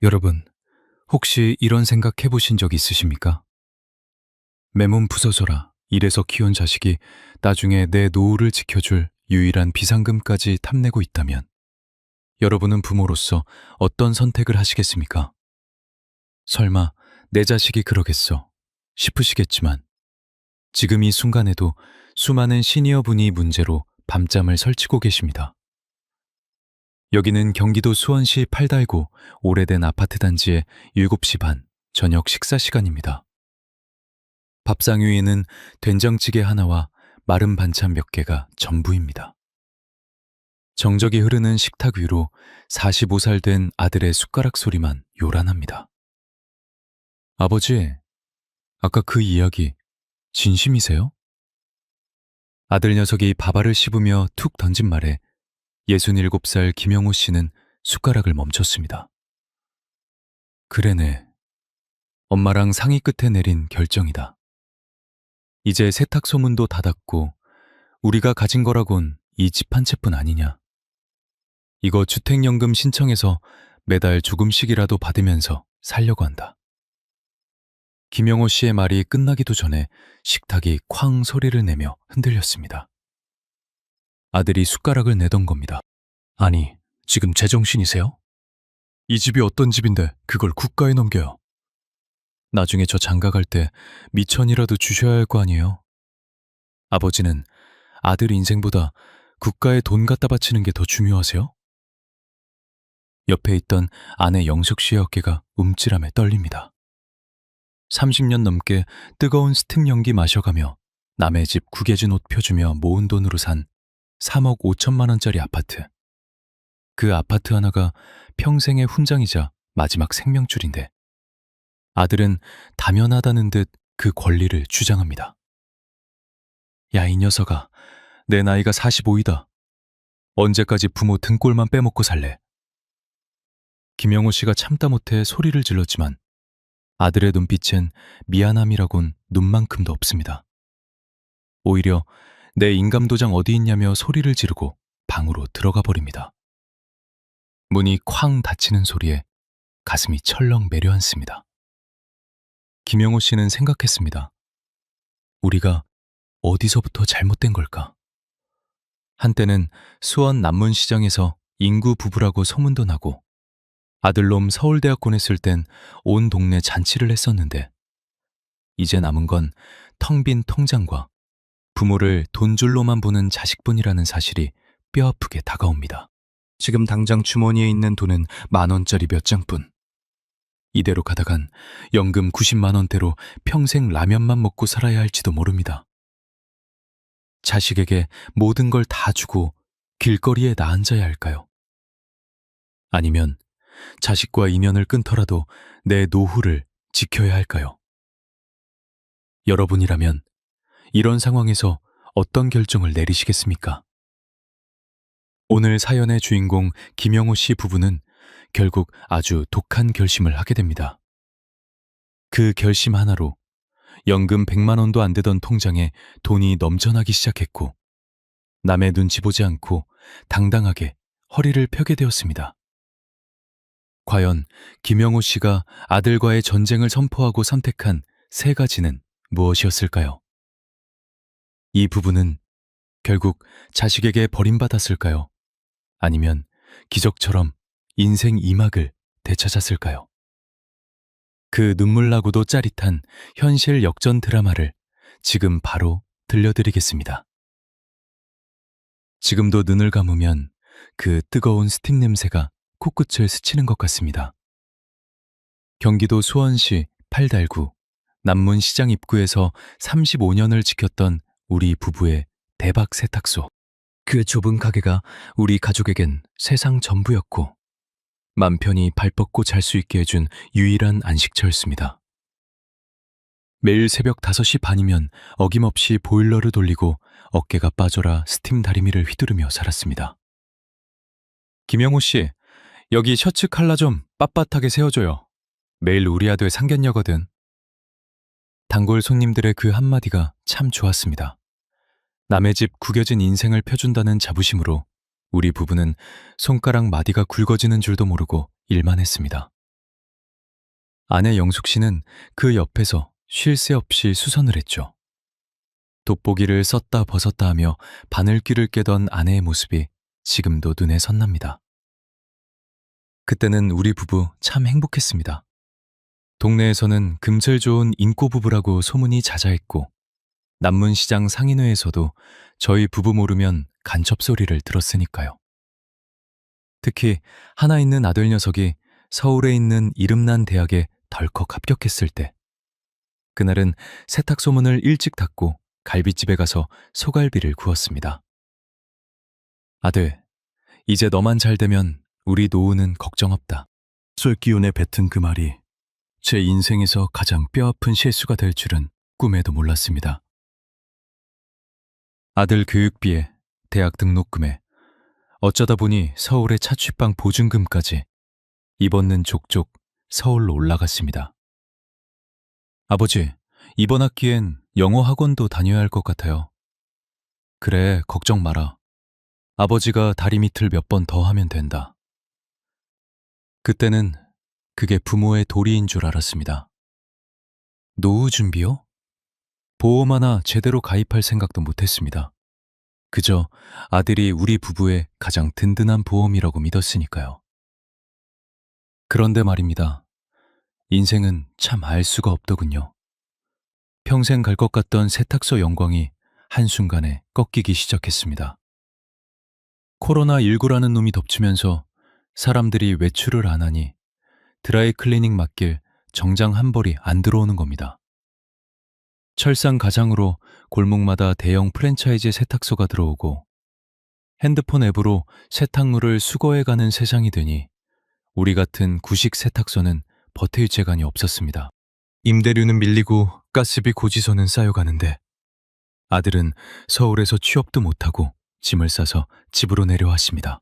여러분, 혹시 이런 생각 해보신 적 있으십니까? 내 몸 부서져라. 이래서 키운 자식이 나중에 내 노후를 지켜줄 유일한 비상금까지 탐내고 있다면 여러분은 부모로서 어떤 선택을 하시겠습니까? 설마 내 자식이 그러겠어 싶으시겠지만 지금 이 순간에도 수많은 시니어 분이 문제로 밤잠을 설치고 계십니다. 여기는 경기도 수원시 팔달구 오래된 아파트 단지의 7시 반 저녁 식사 시간입니다. 밥상 위에는 된장찌개 하나와 마른 반찬 몇 개가 전부입니다. 정적이 흐르는 식탁 위로 45살 된 아들의 숟가락 소리만 요란합니다. 아버지, 아까 그 이야기 진심이세요? 아들 녀석이 밥알을 씹으며 툭 던진 말에 67살 김영호 씨는 숟가락을 멈췄습니다. 그래네. 엄마랑 상의 끝에 내린 결정이다. 이제 세탁 소문도 닫았고 우리가 가진 거라곤 이 집 한 채뿐 아니냐. 이거 주택연금 신청해서 매달 조금씩이라도 받으면서 살려고 한다. 김영호 씨의 말이 끝나기도 전에 식탁이 쾅 소리를 내며 흔들렸습니다. 아들이 숟가락을 내던 겁니다. 아니, 지금 제정신이세요? 이 집이 어떤 집인데 그걸 국가에 넘겨요. 나중에 저 장가 갈 때 미천이라도 주셔야 할 거 아니에요. 아버지는 아들 인생보다 국가에 돈 갖다 바치는 게 더 중요하세요? 옆에 있던 아내 영숙 씨의 어깨가 움찔함에 떨립니다. 30년 넘게 뜨거운 스팀 연기 마셔가며 남의 집 구겨진 옷 펴주며 모은 돈으로 산 3억 5천만 원짜리 아파트. 그 아파트 하나가 평생의 훈장이자 마지막 생명줄인데 아들은 당연하다는 듯 그 권리를 주장합니다. 야, 이 녀석아, 내 나이가 45이다. 언제까지 부모 등골만 빼먹고 살래? 김영호 씨가 참다 못해 소리를 질렀지만 아들의 눈빛엔 미안함이라곤 눈만큼도 없습니다. 오히려 내 인감도장 어디 있냐며 소리를 지르고 방으로 들어가 버립니다. 문이 쾅 닫히는 소리에 가슴이 철렁 내려앉습니다. 김영호 씨는 생각했습니다. 우리가 어디서부터 잘못된 걸까? 한때는 수원 남문시장에서 인구 부부라고 소문도 나고 아들놈 서울대학 보냈을 땐 온 동네 잔치를 했었는데 이제 남은 건 텅 빈 통장과 부모를 돈줄로만 보는 자식뿐이라는 사실이 뼈아프게 다가옵니다. 지금 당장 주머니에 있는 돈은 10,000원짜리 몇 장뿐. 이대로 가다간 연금 90만 원대로 평생 라면만 먹고 살아야 할지도 모릅니다. 자식에게 모든 걸 다 주고 길거리에 나앉아야 할까요? 아니면 자식과 인연을 끊더라도 내 노후를 지켜야 할까요? 여러분이라면 이런 상황에서 어떤 결정을 내리시겠습니까? 오늘 사연의 주인공 김영호 씨 부부는 결국 아주 독한 결심을 하게 됩니다. 그 결심 하나로 연금 100만 원도 안 되던 통장에 돈이 넘쳐나기 시작했고 남의 눈치 보지 않고 당당하게 허리를 펴게 되었습니다. 과연 김영호 씨가 아들과의 전쟁을 선포하고 선택한 세 가지는 무엇이었을까요? 이 부부는 결국 자식에게 버림받았을까요? 아니면 기적처럼 인생 2막을 되찾았을까요? 그 눈물나고도 짜릿한 현실 역전 드라마를 지금 바로 들려드리겠습니다. 지금도 눈을 감으면 그 뜨거운 스팀 냄새가 코끝을 스치는 것 같습니다. 경기도 수원시 팔달구 남문시장 입구에서 35년을 지켰던 우리 부부의 대박 세탁소. 그 좁은 가게가 우리 가족에겐 세상 전부였고 맘 편히 발 뻗고 잘 수 있게 해준 유일한 안식처였습니다. 매일 새벽 5시 반이면 어김없이 보일러를 돌리고 어깨가 빠져라 스팀 다리미를 휘두르며 살았습니다. 김영호 씨, 여기 셔츠 칼라 좀 빳빳하게 세워줘요. 매일 우리 아들 상견녀거든. 단골 손님들의 그 한마디가 참 좋았습니다. 남의 집 구겨진 인생을 펴준다는 자부심으로 우리 부부는 손가락 마디가 굵어지는 줄도 모르고 일만 했습니다. 아내 영숙 씨는 그 옆에서 쉴 새 없이 수선을 했죠. 돋보기를 썼다 벗었다 하며 바늘귀를 꿰던 아내의 모습이 지금도 눈에 선납니다. 그때는 우리 부부 참 행복했습니다. 동네에서는 금슬 좋은 인꼬 부부라고 소문이 자자했고 남문시장 상인회에서도 저희 부부 모르면 간첩 소리를 들었으니까요. 특히 하나 있는 아들 녀석이 서울에 있는 이름난 대학에 덜컥 합격했을 때 그날은 세탁 소문을 일찍 닫고 갈비집에 가서 소갈비를 구웠습니다. 아들, 이제 너만 잘 되면 우리 노후는 걱정 없다. 쏠기운에 뱉은 그 말이 제 인생에서 가장 뼈아픈 실수가 될 줄은 꿈에도 몰랐습니다. 아들 교육비에 대학 등록금에 어쩌다 보니 서울의 차취방 보증금까지 입었는 족족 서울로 올라갔습니다. 아버지, 이번 학기엔 영어 학원도 다녀야 할 것 같아요. 그래, 걱정 마라. 아버지가 다리 밑을 몇 번 더 하면 된다. 그때는 그게 부모의 도리인 줄 알았습니다. 노후 준비요? 보험 하나 제대로 가입할 생각도 못했습니다. 그저 아들이 우리 부부의 가장 든든한 보험이라고 믿었으니까요. 그런데 말입니다. 인생은 참 알 수가 없더군요. 평생 갈 것 같던 세탁소 영광이 한순간에 꺾이기 시작했습니다. 코로나19라는 놈이 덮치면서 사람들이 외출을 안 하니 드라이 클리닝 맡길 정장 한 벌이 안 들어오는 겁니다. 철상 가장으로 골목마다 대형 프랜차이즈 세탁소가 들어오고 핸드폰 앱으로 세탁물을 수거해가는 세상이 되니 우리 같은 구식 세탁소는 버텨유재간이 없었습니다. 임대료는 밀리고 가스비 고지서는 쌓여가는데 아들은 서울에서 취업도 못하고 짐을 싸서 집으로 내려왔습니다.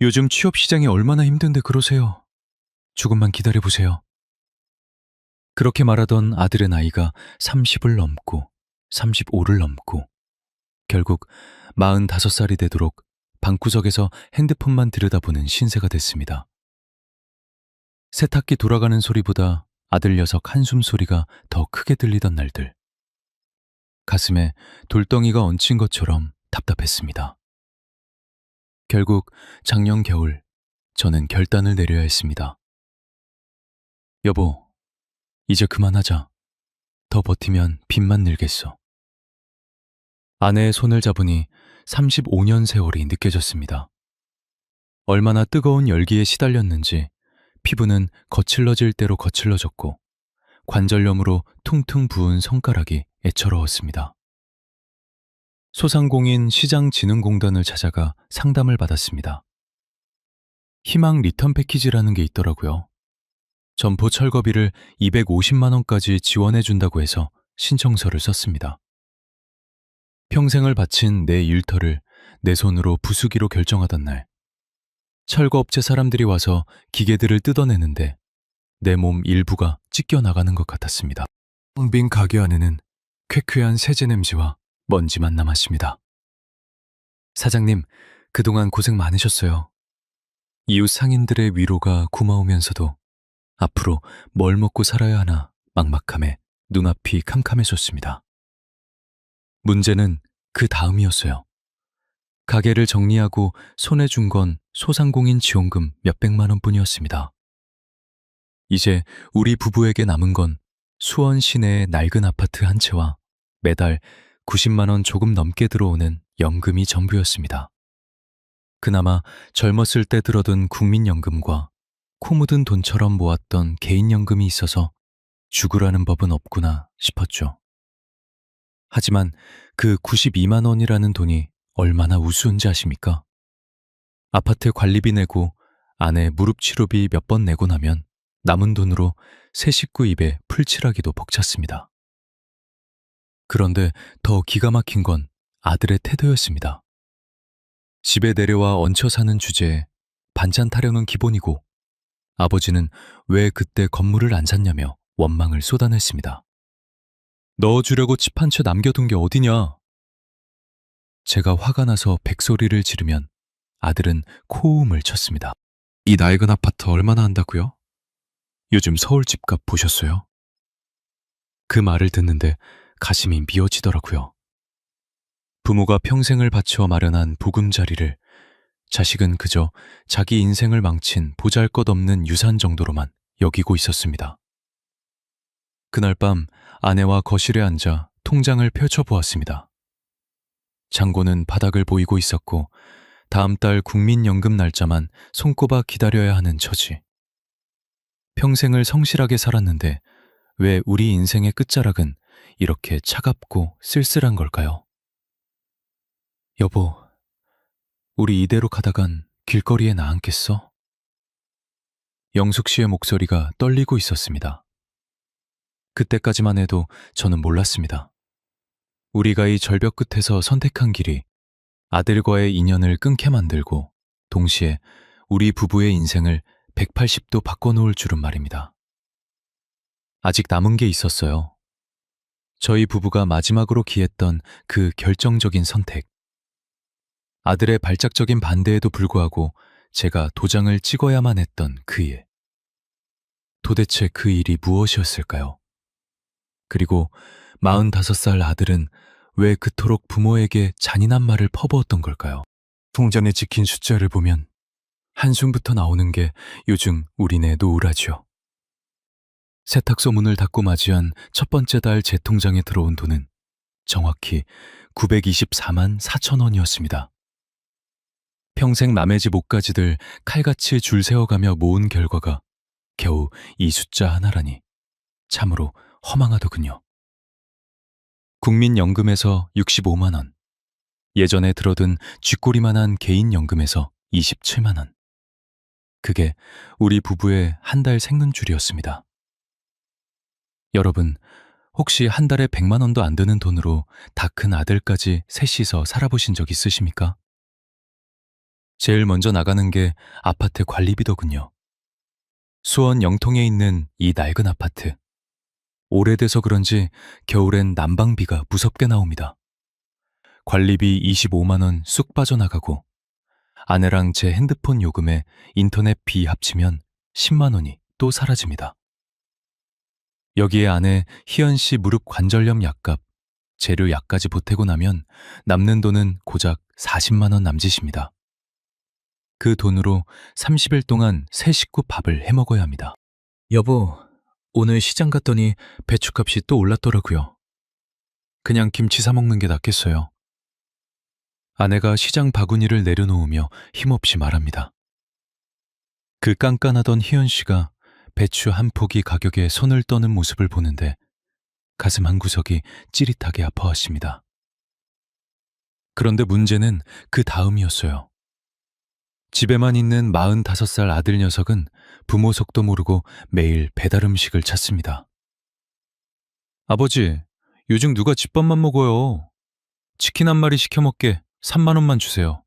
요즘 취업 시장이 얼마나 힘든데 그러세요. 조금만 기다려보세요. 그렇게 말하던 아들의 나이가 30을 넘고 35를 넘고 결국 45살이 되도록 방구석에서 핸드폰만 들여다보는 신세가 됐습니다. 세탁기 돌아가는 소리보다 아들 녀석 한숨 소리가 더 크게 들리던 날들. 가슴에 돌덩이가 얹힌 것처럼 답답했습니다. 결국 작년 겨울 저는 결단을 내려야 했습니다. 여보, 이제 그만하자. 더 버티면 빚만 늘겠어. 아내의 손을 잡으니 35년 세월이 느껴졌습니다. 얼마나 뜨거운 열기에 시달렸는지 피부는 거칠러질 대로 거칠러졌고 관절염으로 퉁퉁 부은 손가락이 애처로웠습니다. 소상공인 시장진흥공단을 찾아가 상담을 받았습니다. 희망 리턴 패키지라는 게 있더라고요. 점포 철거비를 250만 원까지 지원해준다고 해서 신청서를 썼습니다. 평생을 바친 내 일터를 내 손으로 부수기로 결정하던 날, 철거업체 사람들이 와서 기계들을 뜯어내는데 내 몸 일부가 찢겨 나가는 것 같았습니다. 텅 빈 가게 안에는 쾌쾌한 세제 냄새와 먼지만 남았습니다. 사장님, 그동안 고생 많으셨어요. 이웃 상인들의 위로가 고마우면서도 앞으로 뭘 먹고 살아야 하나 막막함에 눈앞이 캄캄해졌습니다. 문제는 그 다음이었어요. 가게를 정리하고 손에 준 건 소상공인 지원금 몇백만 원뿐이었습니다. 이제 우리 부부에게 남은 건 수원 시내의 낡은 아파트 한 채와 매달 90만 원 조금 넘게 들어오는 연금이 전부였습니다. 그나마 젊었을 때 들어둔 국민연금과 코 묻은 돈처럼 모았던 개인연금이 있어서 죽으라는 법은 없구나 싶었죠. 하지만 그 92만 원이라는 돈이 얼마나 우스운지 아십니까? 아파트 관리비 내고 아내 무릎 치료비 몇 번 내고 나면 남은 돈으로 새 식구 입에 풀칠하기도 벅찼습니다. 그런데 더 기가 막힌 건 아들의 태도였습니다. 집에 내려와 얹혀 사는 주제에 반찬 타령은 기본이고 아버지는 왜 그때 건물을 안 샀냐며 원망을 쏟아냈습니다. 넣어주려고 집 한 채 남겨둔 게 어디냐? 제가 화가 나서 백소리를 지르면 아들은 코음을 쳤습니다. 이 낡은 아파트 얼마나 한다고요? 요즘 서울 집값 보셨어요? 그 말을 듣는데 가슴이 미어지더라고요. 부모가 평생을 바쳐 마련한 보금자리를 자식은 그저 자기 인생을 망친 보잘것없는 유산 정도로만 여기고 있었습니다. 그날 밤 아내와 거실에 앉아 통장을 펼쳐보았습니다. 잔고는 바닥을 보이고 있었고 다음 달 국민연금 날짜만 손꼽아 기다려야 하는 처지. 평생을 성실하게 살았는데 왜 우리 인생의 끝자락은 이렇게 차갑고 쓸쓸한 걸까요? 여보, 우리 이대로 가다간 길거리에 나앉겠어? 영숙 씨의 목소리가 떨리고 있었습니다. 그때까지만 해도 저는 몰랐습니다. 우리가 이 절벽 끝에서 선택한 길이 아들과의 인연을 끊게 만들고 동시에 우리 부부의 인생을 180도 바꿔놓을 줄은 말입니다. 아직 남은 게 있었어요. 저희 부부가 마지막으로 기했던 그 결정적인 선택. 아들의 발작적인 반대에도 불구하고 제가 도장을 찍어야만 했던 그 일. 도대체 그 일이 무엇이었을까요? 그리고 45살 아들은 왜 그토록 부모에게 잔인한 말을 퍼부었던 걸까요? 통장에 찍힌 숫자를 보면 한숨부터 나오는 게 요즘 우리네 노후라지요. 세탁소 문을 닫고 맞이한 첫 번째 달 제 통장에 들어온 돈은 정확히 924만 4천 원이었습니다. 평생 남의 집 옷가지들 칼같이 줄 세워가며 모은 결과가 겨우 이 숫자 하나라니 참으로 허망하더군요. 국민연금에서 65만 원, 예전에 들어둔 쥐꼬리만한 개인연금에서 27만 원. 그게 우리 부부의 한 달 생눈줄이었습니다. 여러분, 혹시 한 달에 100만 원도 안 드는 돈으로 다 큰 아들까지 셋이서 살아보신 적 있으십니까? 제일 먼저 나가는 게 아파트 관리비더군요. 수원 영통에 있는 이 낡은 아파트. 오래돼서 그런지 겨울엔 난방비가 무섭게 나옵니다. 관리비 25만 원 쑥 빠져나가고 아내랑 제 핸드폰 요금에 인터넷 비 합치면 10만 원이 또 사라집니다. 여기에 아내 희연 씨 무릎 관절염 약값, 재료 약까지 보태고 나면 남는 돈은 고작 40만 원 남짓입니다. 그 돈으로 30일 동안 세 식구 밥을 해 먹어야 합니다. 여보, 오늘 시장 갔더니 배추값이 또 올랐더라고요. 그냥 김치 사 먹는 게 낫겠어요. 아내가 시장 바구니를 내려놓으며 힘없이 말합니다. 그 깐깐하던 희연 씨가 배추 한 포기 가격에 손을 떠는 모습을 보는데 가슴 한구석이 찌릿하게 아파왔습니다. 그런데 문제는 그 다음이었어요. 집에만 있는 45살 아들 녀석은 부모 속도 모르고 매일 배달 음식을 찾습니다. 아버지, 요즘 누가 집밥만 먹어요. 치킨 한 마리 시켜 먹게 3만 원만 주세요.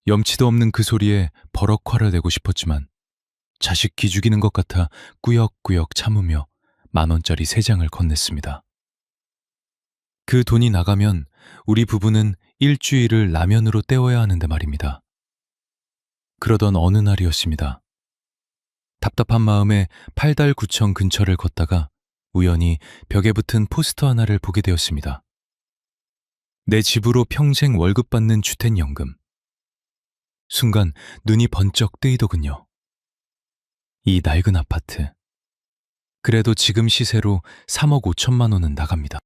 염치도 없는 그 소리에 버럭 화를 내고 싶었지만 자식 기죽이는 것 같아 꾸역꾸역 참으며 10,000원짜리 3장을 건넸습니다. 그 돈이 나가면 우리 부부는 일주일을 라면으로 때워야 하는데 말입니다. 그러던 어느 날이었습니다. 답답한 마음에 팔달구청 근처를 걷다가 우연히 벽에 붙은 포스터 하나를 보게 되었습니다. 내 집으로 평생 월급 받는 주택연금. 순간 눈이 번쩍 뜨이더군요. 이 낡은 아파트. 그래도 지금 시세로 3억 5천만 원은 나갑니다.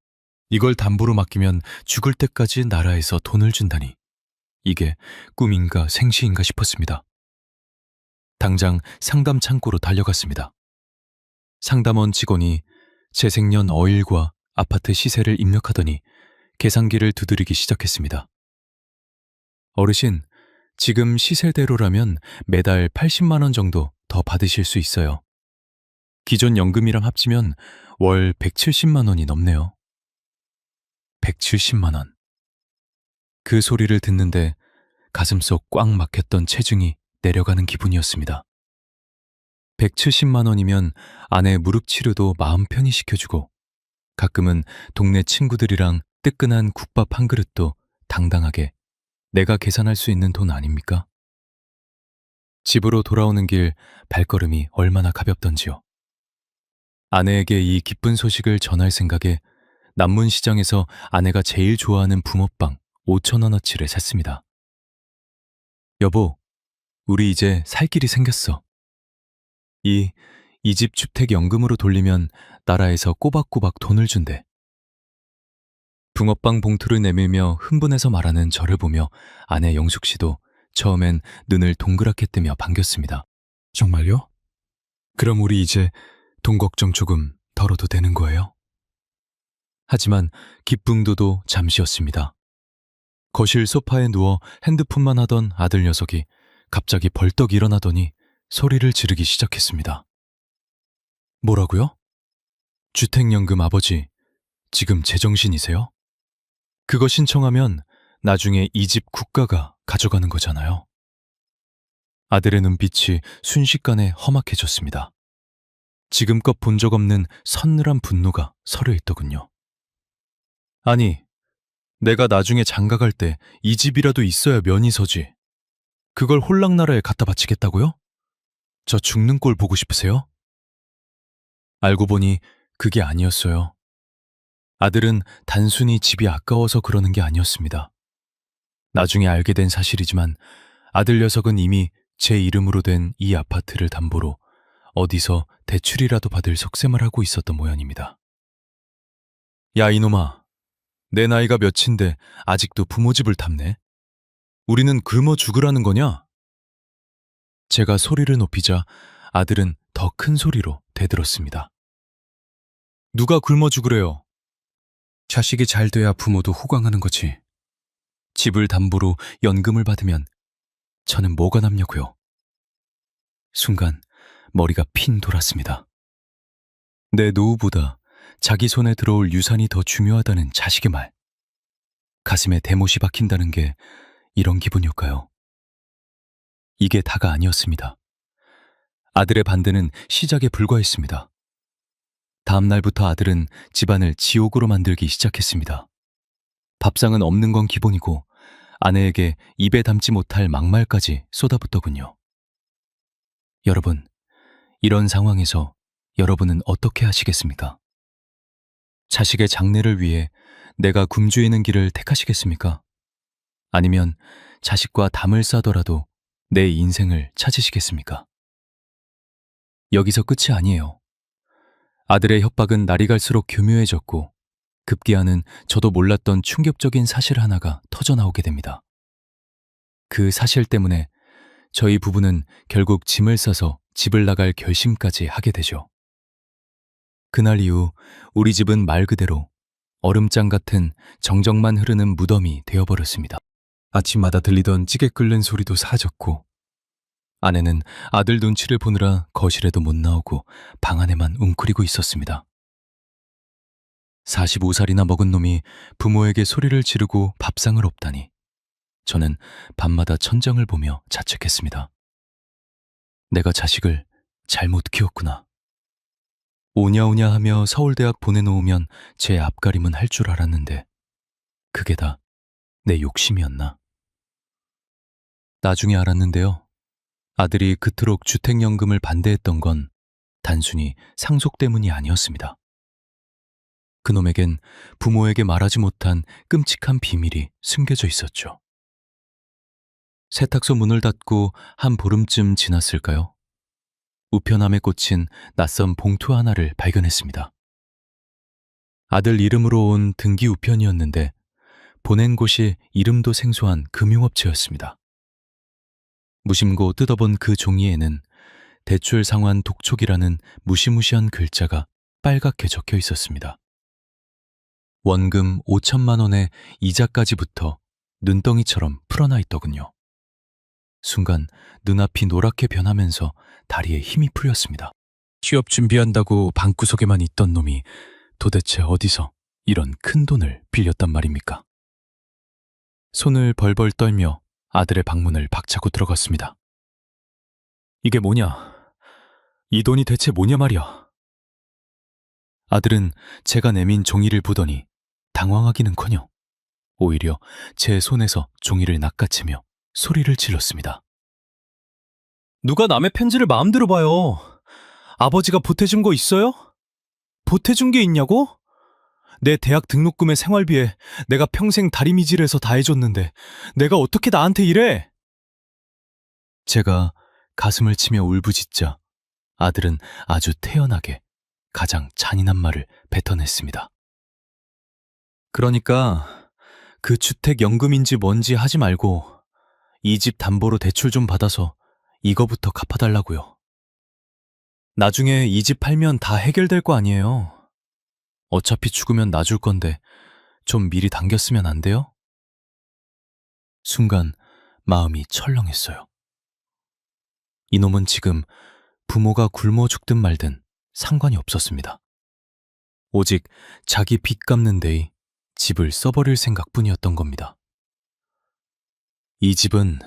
이걸 담보로 맡기면 죽을 때까지 나라에서 돈을 준다니. 이게 꿈인가 생시인가 싶었습니다. 당장 상담 창구로 달려갔습니다. 상담원 직원이 재생년 어일과 아파트 시세를 입력하더니 계산기를 두드리기 시작했습니다. 어르신, 지금 시세대로라면 매달 80만 원 정도 더 받으실 수 있어요. 기존 연금이랑 합치면 월 170만 원이 넘네요. 170만 원. 그 소리를 듣는데 가슴속 꽉 막혔던 체중이 내려가는 기분이었습니다. 170만 원이면 아내 무릎 치료도 마음 편히 시켜주고 가끔은 동네 친구들이랑 뜨끈한 국밥 한 그릇도 당당하게 내가 계산할 수 있는 돈 아닙니까? 집으로 돌아오는 길 발걸음이 얼마나 가볍던지요. 아내에게 이 기쁜 소식을 전할 생각에 남문시장에서 아내가 제일 좋아하는 붕어빵 5,000원어치를 샀습니다. 여보, 우리 이제 살 길이 생겼어. 이 집 주택 연금으로 돌리면 나라에서 꼬박꼬박 돈을 준대. 붕어빵 봉투를 내밀며 흥분해서 말하는 저를 보며 아내 영숙 씨도 처음엔 눈을 동그랗게 뜨며 반겼습니다. 정말요? 그럼 우리 이제 돈 걱정 조금 덜어도 되는 거예요? 하지만 기쁨도도 잠시였습니다. 거실 소파에 누워 핸드폰만 하던 아들 녀석이 갑자기 벌떡 일어나더니 소리를 지르기 시작했습니다. 뭐라고요? 주택연금 아버지, 지금 제정신이세요? 그거 신청하면 나중에 이 집 국가가 가져가는 거잖아요. 아들의 눈빛이 순식간에 험악해졌습니다. 지금껏 본 적 없는 서늘한 분노가 서려 있더군요. 아니, 내가 나중에 장가 갈 때 이 집이라도 있어야 면이 서지. 그걸 홀락나라에 갖다 바치겠다고요? 저 죽는 꼴 보고 싶으세요? 알고 보니 그게 아니었어요. 아들은 단순히 집이 아까워서 그러는 게 아니었습니다. 나중에 알게 된 사실이지만 아들 녀석은 이미 제 이름으로 된 이 아파트를 담보로 어디서 대출이라도 받을 속셈을 하고 있었던 모양입니다. 야, 이놈아. 내 나이가 몇인데 아직도 부모 집을 탐내? 우리는 굶어 죽으라는 거냐? 제가 소리를 높이자 아들은 더 큰 소리로 대들었습니다. 누가 굶어 죽으래요? 자식이 잘 돼야 부모도 호강하는 거지. 집을 담보로 연금을 받으면 저는 뭐가 남냐고요. 순간 머리가 핀 돌았습니다. 내 노후보다 자기 손에 들어올 유산이 더 중요하다는 자식의 말. 가슴에 대못이 박힌다는 게 이런 기분일까요? 이게 다가 아니었습니다. 아들의 반대는 시작에 불과했습니다. 다음 날부터 아들은 집안을 지옥으로 만들기 시작했습니다. 밥상은 없는 건 기본이고 아내에게 입에 담지 못할 막말까지 쏟아붓더군요. 여러분, 이런 상황에서 여러분은 어떻게 하시겠습니까? 자식의 장래를 위해 내가 굶주리는 길을 택하시겠습니까? 아니면 자식과 담을 싸더라도 내 인생을 찾으시겠습니까? 여기서 끝이 아니에요. 아들의 협박은 날이 갈수록 교묘해졌고 급기야는 저도 몰랐던 충격적인 사실 하나가 터져나오게 됩니다. 그 사실 때문에 저희 부부는 결국 짐을 싸서 집을 나갈 결심까지 하게 되죠. 그날 이후 우리 집은 말 그대로 얼음장 같은 정적만 흐르는 무덤이 되어버렸습니다. 아침마다 들리던 찌개 끓는 소리도 사라졌고 아내는 아들 눈치를 보느라 거실에도 못 나오고 방 안에만 웅크리고 있었습니다. 45살이나 먹은 놈이 부모에게 소리를 지르고 밥상을 없다니 저는 밤마다 천장을 보며 자책했습니다. 내가 자식을 잘못 키웠구나. 오냐오냐 하며 서울대학 보내놓으면 제 앞가림은 할 줄 알았는데 그게 다 내 욕심이었나. 나중에 알았는데요. 아들이 그토록 주택연금을 반대했던 건 단순히 상속 때문이 아니었습니다. 그놈에겐 부모에게 말하지 못한 끔찍한 비밀이 숨겨져 있었죠. 세탁소 문을 닫고 한 보름쯤 지났을까요? 우편함에 꽂힌 낯선 봉투 하나를 발견했습니다. 아들 이름으로 온 등기 우편이었는데 보낸 곳이 이름도 생소한 금융업체였습니다. 무심코 뜯어본 그 종이에는 대출 상환 독촉이라는 무시무시한 글자가 빨갛게 적혀 있었습니다. 원금 5천만 원에 이자까지 붙어 눈덩이처럼 풀어나 있더군요. 순간 눈앞이 노랗게 변하면서 다리에 힘이 풀렸습니다. 취업 준비한다고 방구석에만 있던 놈이 도대체 어디서 이런 큰 돈을 빌렸단 말입니까? 손을 벌벌 떨며 아들의 방문을 박차고 들어갔습니다. 이게 뭐냐? 이 돈이 대체 뭐냐 말이야. 아들은 제가 내민 종이를 보더니 당황하기는커녕 오히려 제 손에서 종이를 낚아채며 소리를 질렀습니다. 누가 남의 편지를 마음대로 봐요. 아버지가 보태준 거 있어요? 보태준 게 있냐고? 내 대학 등록금에 생활비에 내가 평생 다리미질해서 다 해줬는데 내가 어떻게 나한테 이래? 제가 가슴을 치며 울부짖자 아들은 아주 태연하게 가장 잔인한 말을 뱉어냈습니다. 그러니까 그 주택연금인지 뭔지 하지 말고 이 집 담보로 대출 좀 받아서 이거부터 갚아달라고요. 나중에 이 집 팔면 다 해결될 거 아니에요. 어차피 죽으면 놔줄 건데 좀 미리 당겼으면 안 돼요? 순간 마음이 철렁했어요. 이놈은 지금 부모가 굶어 죽든 말든 상관이 없었습니다. 오직 자기 빚 갚는 데에 집을 써버릴 생각뿐이었던 겁니다. 이 집은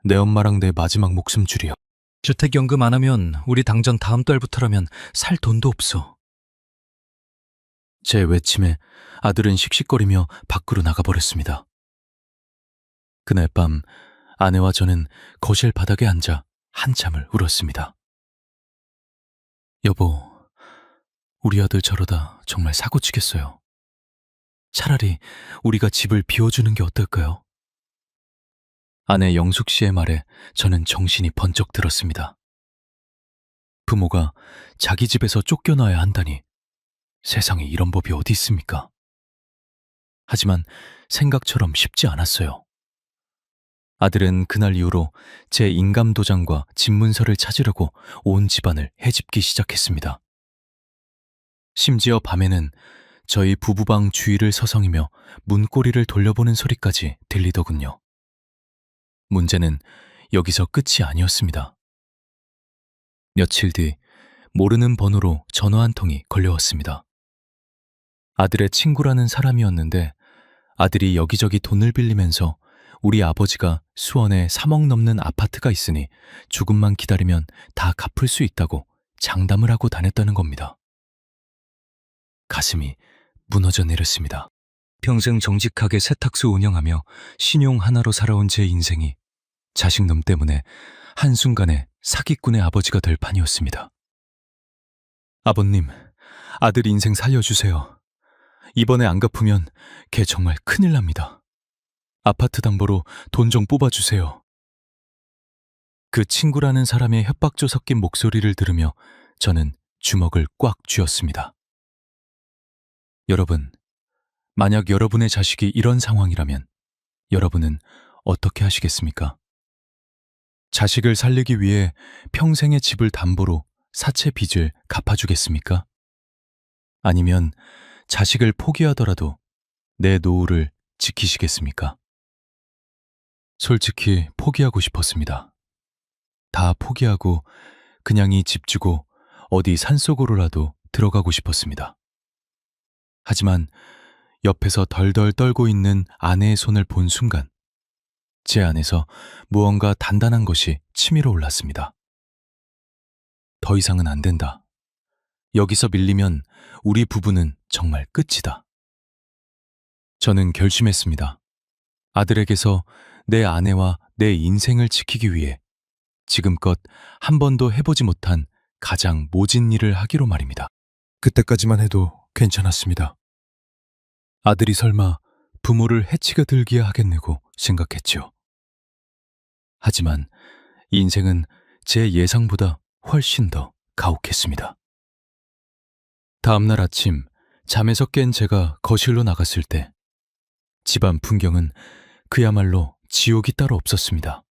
내 엄마랑 내 마지막 목숨줄이야. 주택연금 안 하면 우리 당장 다음 달부터라면 살 돈도 없어. 제 외침에 아들은 씩씩거리며 밖으로 나가버렸습니다. 그날 밤 아내와 저는 거실 바닥에 앉아 한참을 울었습니다. 여보, 우리 아들 저러다 정말 사고치겠어요. 차라리 우리가 집을 비워주는 게 어떨까요? 아내 영숙 씨의 말에 저는 정신이 번쩍 들었습니다. 부모가 자기 집에서 쫓겨나야 한다니 세상에 이런 법이 어디 있습니까? 하지만 생각처럼 쉽지 않았어요. 아들은 그날 이후로 제 인감도장과 집문서를 찾으려고 온 집안을 헤집기 시작했습니다. 심지어 밤에는 저희 부부방 주위를 서성이며 문고리를 돌려보는 소리까지 들리더군요. 문제는 여기서 끝이 아니었습니다. 며칠 뒤 모르는 번호로 전화 한 통이 걸려왔습니다. 아들의 친구라는 사람이었는데 아들이 여기저기 돈을 빌리면서 우리 아버지가 수원에 3억 넘는 아파트가 있으니 조금만 기다리면 다 갚을 수 있다고 장담을 하고 다녔다는 겁니다. 가슴이 무너져 내렸습니다. 평생 정직하게 세탁소 운영하며 신용 하나로 살아온 제 인생이 자식놈 때문에 한순간에 사기꾼의 아버지가 될 판이었습니다. 아버님, 아들 인생 살려주세요. 이번에 안 갚으면 걔 정말 큰일 납니다. 아파트 담보로 돈 좀 뽑아주세요. 그 친구라는 사람의 협박조 섞인 목소리를 들으며 저는 주먹을 꽉 쥐었습니다. 여러분, 만약 여러분의 자식이 이런 상황이라면 여러분은 어떻게 하시겠습니까? 자식을 살리기 위해 평생의 집을 담보로 사채 빚을 갚아주겠습니까? 아니면 자식을 포기하더라도 내 노후를 지키시겠습니까? 솔직히 포기하고 싶었습니다. 다 포기하고 그냥 이 집 주고 어디 산속으로라도 들어가고 싶었습니다. 하지만 옆에서 덜덜 떨고 있는 아내의 손을 본 순간 제 안에서 무언가 단단한 것이 치밀어 올랐습니다. 더 이상은 안 된다. 여기서 밀리면 우리 부부는 정말 끝이다. 저는 결심했습니다. 아들에게서 내 아내와 내 인생을 지키기 위해 지금껏 한 번도 해보지 못한 가장 모진 일을 하기로 말입니다. 그때까지만 해도 괜찮았습니다. 아들이 설마 부모를 해치게 들기야 하겠네고 생각했지요. 하지만 인생은 제 예상보다 훨씬 더 가혹했습니다. 다음날 아침 잠에서 깬 제가 거실로 나갔을 때 집안 풍경은 그야말로 지옥이 따로 없었습니다.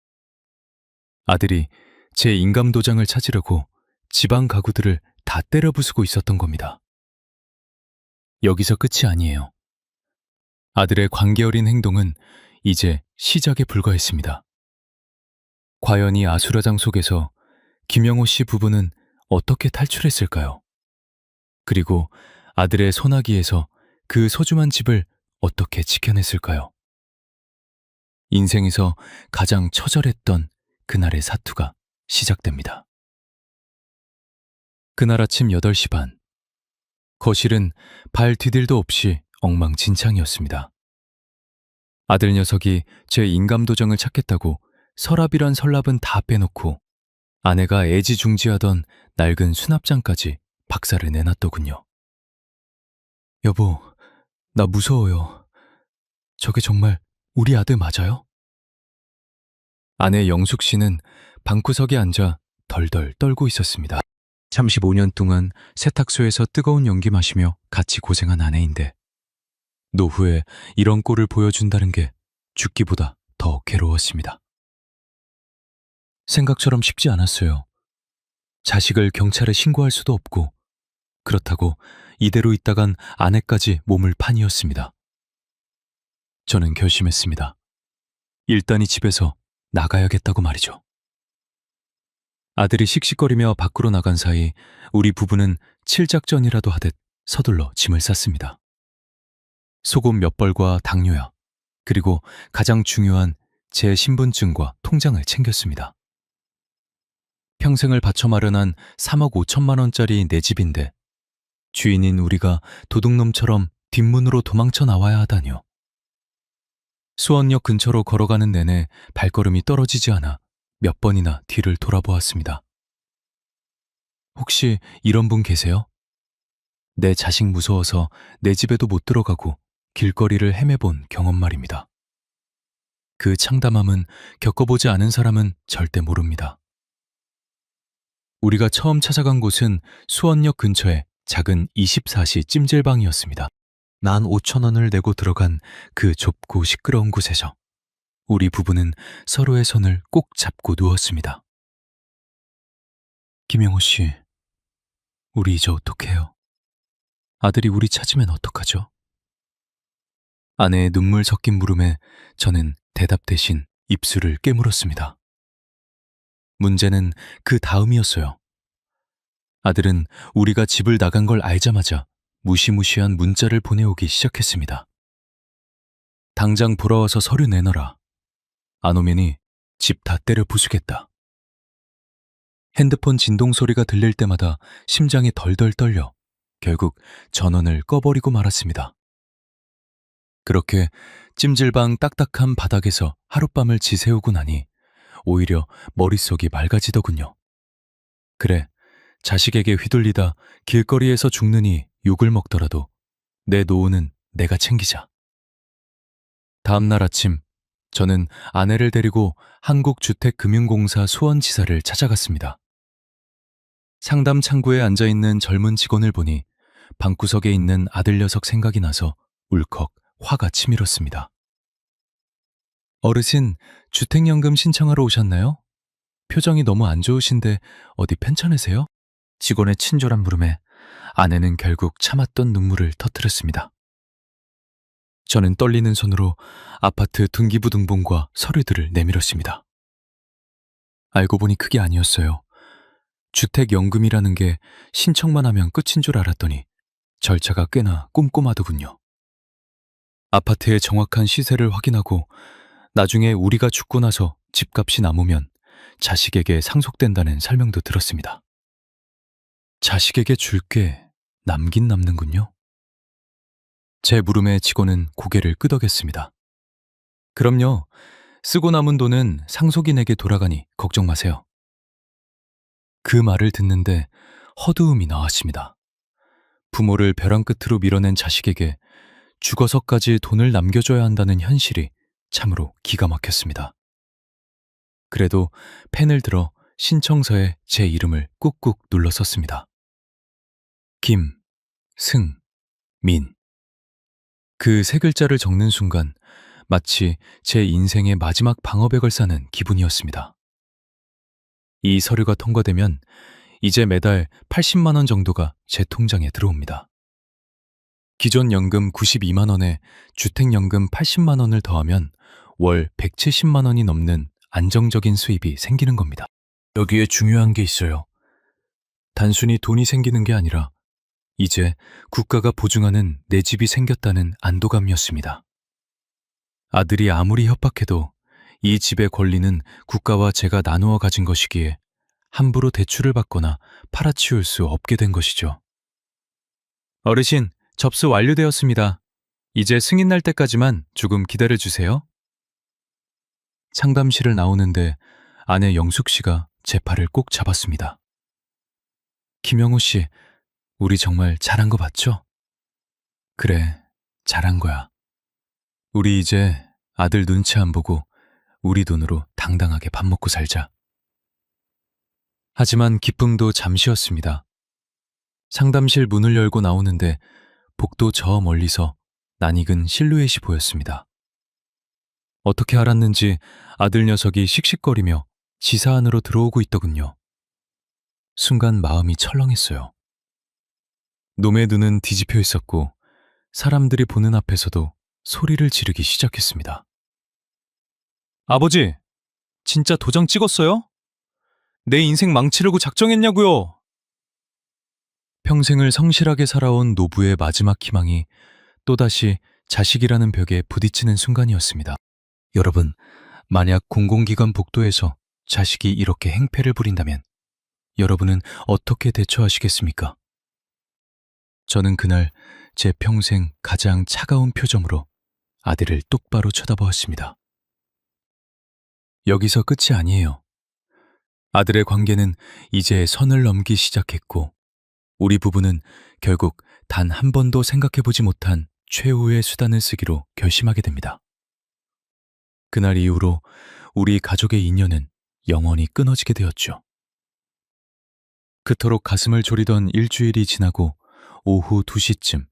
아들이 제 인감도장을 찾으려고 집안 가구들을 다 때려 부수고 있었던 겁니다. 여기서 끝이 아니에요. 아들의 관계 어린 행동은 이제 시작에 불과했습니다. 과연 이 아수라장 속에서 김영호 씨 부부는 어떻게 탈출했을까요? 그리고 아들의 소나기에서 그 소중한 집을 어떻게 지켜냈을까요? 인생에서 가장 처절했던 그날의 사투가 시작됩니다. 그날 아침 8시 반. 거실은 발 디딜도 없이 엉망진창이었습니다. 아들 녀석이 제 인감도장을 찾겠다고 서랍이란 서랍은 다 빼놓고 아내가 애지중지하던 낡은 수납장까지 박살을 내놨더군요. 여보, 나 무서워요. 저게 정말 우리 아들 맞아요? 아내 영숙 씨는 방구석에 앉아 덜덜 떨고 있었습니다. 35년 동안 세탁소에서 뜨거운 연기 마시며 같이 고생한 아내인데 노후에 이런 꼴을 보여준다는 게 죽기보다 더 괴로웠습니다. 생각처럼 쉽지 않았어요. 자식을 경찰에 신고할 수도 없고 그렇다고 이대로 있다간 아내까지 몸을 판이었습니다. 저는 결심했습니다. 일단 이 집에서 나가야겠다고 말이죠. 아들이 씩씩거리며 밖으로 나간 사이 우리 부부는 칠작전이라도 하듯 서둘러 짐을 쌌습니다. 소금 몇 벌과 당뇨약, 그리고 가장 중요한 제 신분증과 통장을 챙겼습니다. 평생을 바쳐 마련한 3억 5천만 원짜리 내 집인데 주인인 우리가 도둑놈처럼 뒷문으로 도망쳐 나와야 하다니요. 수원역 근처로 걸어가는 내내 발걸음이 떨어지지 않아 몇 번이나 뒤를 돌아보았습니다. 혹시 이런 분 계세요? 내 자식 무서워서 내 집에도 못 들어가고 길거리를 헤매본 경험 말입니다. 그 창담함은 겪어보지 않은 사람은 절대 모릅니다. 우리가 처음 찾아간 곳은 수원역 근처의 작은 24시 찜질방이었습니다. 15,000원을 내고 들어간 그 좁고 시끄러운 곳에서 우리 부부는 서로의 손을 꼭 잡고 누웠습니다. 김영호 씨, 우리 이제 어떡해요? 아들이 우리 찾으면 어떡하죠? 아내의 눈물 섞인 물음에 저는 대답 대신 입술을 깨물었습니다. 문제는 그 다음이었어요. 아들은 우리가 집을 나간 걸 알자마자 무시무시한 문자를 보내오기 시작했습니다. 당장 돌아와서 서류 내놔라. 안 오면이 집 다 때려 부수겠다. 핸드폰 진동 소리가 들릴 때마다 심장이 덜덜 떨려 결국 전원을 꺼버리고 말았습니다. 그렇게 찜질방 딱딱한 바닥에서 하룻밤을 지새우고 나니 오히려 머릿속이 맑아지더군요. 그래, 자식에게 휘둘리다 길거리에서 죽느니 욕을 먹더라도 내 노후는 내가 챙기자. 다음 날 아침 저는 아내를 데리고 한국주택금융공사 수원지사를 찾아갔습니다. 상담 창구에 앉아있는 젊은 직원을 보니 방구석에 있는 아들 녀석 생각이 나서 울컥 화가 치밀었습니다. 어르신, 주택연금 신청하러 오셨나요? 표정이 너무 안 좋으신데 어디 편찮으세요? 직원의 친절한 물음에 아내는 결국 참았던 눈물을 터뜨렸습니다. 저는 떨리는 손으로 아파트 등기부등본과 서류들을 내밀었습니다. 알고 보니 그게 아니었어요. 주택연금이라는 게 신청만 하면 끝인 줄 알았더니 절차가 꽤나 꼼꼼하더군요. 아파트의 정확한 시세를 확인하고 나중에 우리가 죽고 나서 집값이 남으면 자식에게 상속된다는 설명도 들었습니다. 자식에게 줄 게 남긴 남는군요. 제 물음에 직원은 고개를 끄덕였습니다. 그럼요. 쓰고 남은 돈은 상속인에게 돌아가니 걱정 마세요. 그 말을 듣는데 허드음이 나왔습니다. 부모를 벼랑 끝으로 밀어낸 자식에게 죽어서까지 돈을 남겨줘야 한다는 현실이 참으로 기가 막혔습니다. 그래도 펜을 들어 신청서에 제 이름을 꾹꾹 눌러 썼습니다. 김, 승, 민. 그 세 글자를 적는 순간 마치 제 인생의 마지막 방어백을 싸는 기분이었습니다. 이 서류가 통과되면 이제 매달 80만 원 정도가 제 통장에 들어옵니다. 기존 연금 92만 원에 주택연금 80만 원을 더하면 월 170만 원이 넘는 안정적인 수입이 생기는 겁니다. 여기에 중요한 게 있어요. 단순히 돈이 생기는 게 아니라 이제 국가가 보증하는 내 집이 생겼다는 안도감이었습니다. 아들이 아무리 협박해도 이 집의 권리는 국가와 제가 나누어 가진 것이기에 함부로 대출을 받거나 팔아치울 수 없게 된 것이죠. 어르신, 접수 완료되었습니다. 이제 승인 날 때까지만 조금 기다려주세요. 상담실을 나오는데 아내 영숙 씨가 제 팔을 꼭 잡았습니다. 김영우 씨, 우리 정말 잘한 거 맞죠? 그래, 잘한 거야. 우리 이제 아들 눈치 안 보고 우리 돈으로 당당하게 밥 먹고 살자. 하지만 기쁨도 잠시였습니다. 상담실 문을 열고 나오는데 복도 저 멀리서 낯익은 실루엣이 보였습니다. 어떻게 알았는지 아들 녀석이 씩씩거리며 지사 안으로 들어오고 있더군요. 순간 마음이 철렁했어요. 놈의 눈은 뒤집혀 있었고 사람들이 보는 앞에서도 소리를 지르기 시작했습니다. 아버지, 진짜 도장 찍었어요? 내 인생 망치려고 작정했냐고요? 평생을 성실하게 살아온 노부의 마지막 희망이 또다시 자식이라는 벽에 부딪히는 순간이었습니다. 여러분, 만약 공공기관 복도에서 자식이 이렇게 행패를 부린다면 여러분은 어떻게 대처하시겠습니까? 저는 그날 제 평생 가장 차가운 표정으로 아들을 똑바로 쳐다보았습니다. 여기서 끝이 아니에요. 아들의 관계는 이제 선을 넘기 시작했고 우리 부부는 결국 단 한 번도 생각해보지 못한 최후의 수단을 쓰기로 결심하게 됩니다. 그날 이후로 우리 가족의 인연은 영원히 끊어지게 되었죠. 그토록 가슴을 졸이던 일주일이 지나고 오후 2시쯤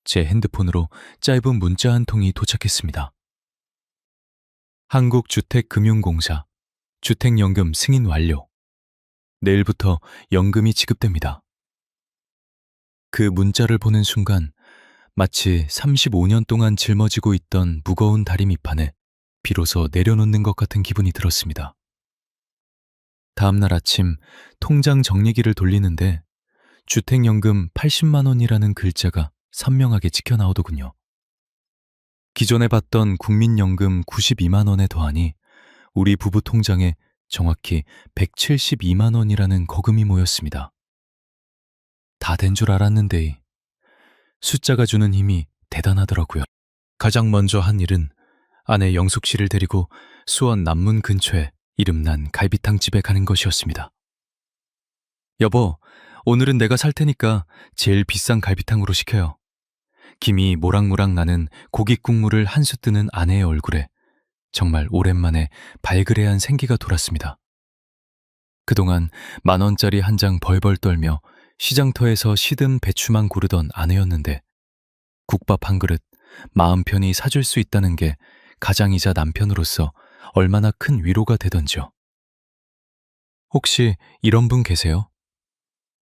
제 핸드폰으로 짧은 문자 한 통이 도착했습니다. 한국주택금융공사 주택연금 승인 완료. 내일부터 연금이 지급됩니다. 그 문자를 보는 순간 마치 35년 동안 짊어지고 있던 무거운 다리 밑판에 비로소 내려놓는 것 같은 기분이 들었습니다. 다음 날 아침 통장 정리기를 돌리는데 주택연금 80만 원이라는 글자가 선명하게 찍혀 나오더군요. 기존에 받던 국민연금 92만 원에 더하니 우리 부부 통장에 정확히 172만 원이라는 거금이 모였습니다. 다 된 줄 알았는데 숫자가 주는 힘이 대단하더라고요. 가장 먼저 한 일은 아내 영숙 씨를 데리고 수원 남문 근처에 이름난 갈비탕 집에 가는 것이었습니다. 여보, 오늘은 내가 살 테니까 제일 비싼 갈비탕으로 시켜요. 김이 모락모락 나는 고기 국물을 한 수 뜨는 아내의 얼굴에 정말 오랜만에 발그레한 생기가 돌았습니다. 그동안 10,000원짜리 한 장 벌벌 떨며 시장터에서 시든 배추만 고르던 아내였는데 국밥 한 그릇 마음 편히 사줄 수 있다는 게 가장이자 남편으로서 얼마나 큰 위로가 되던지요. 혹시 이런 분 계세요?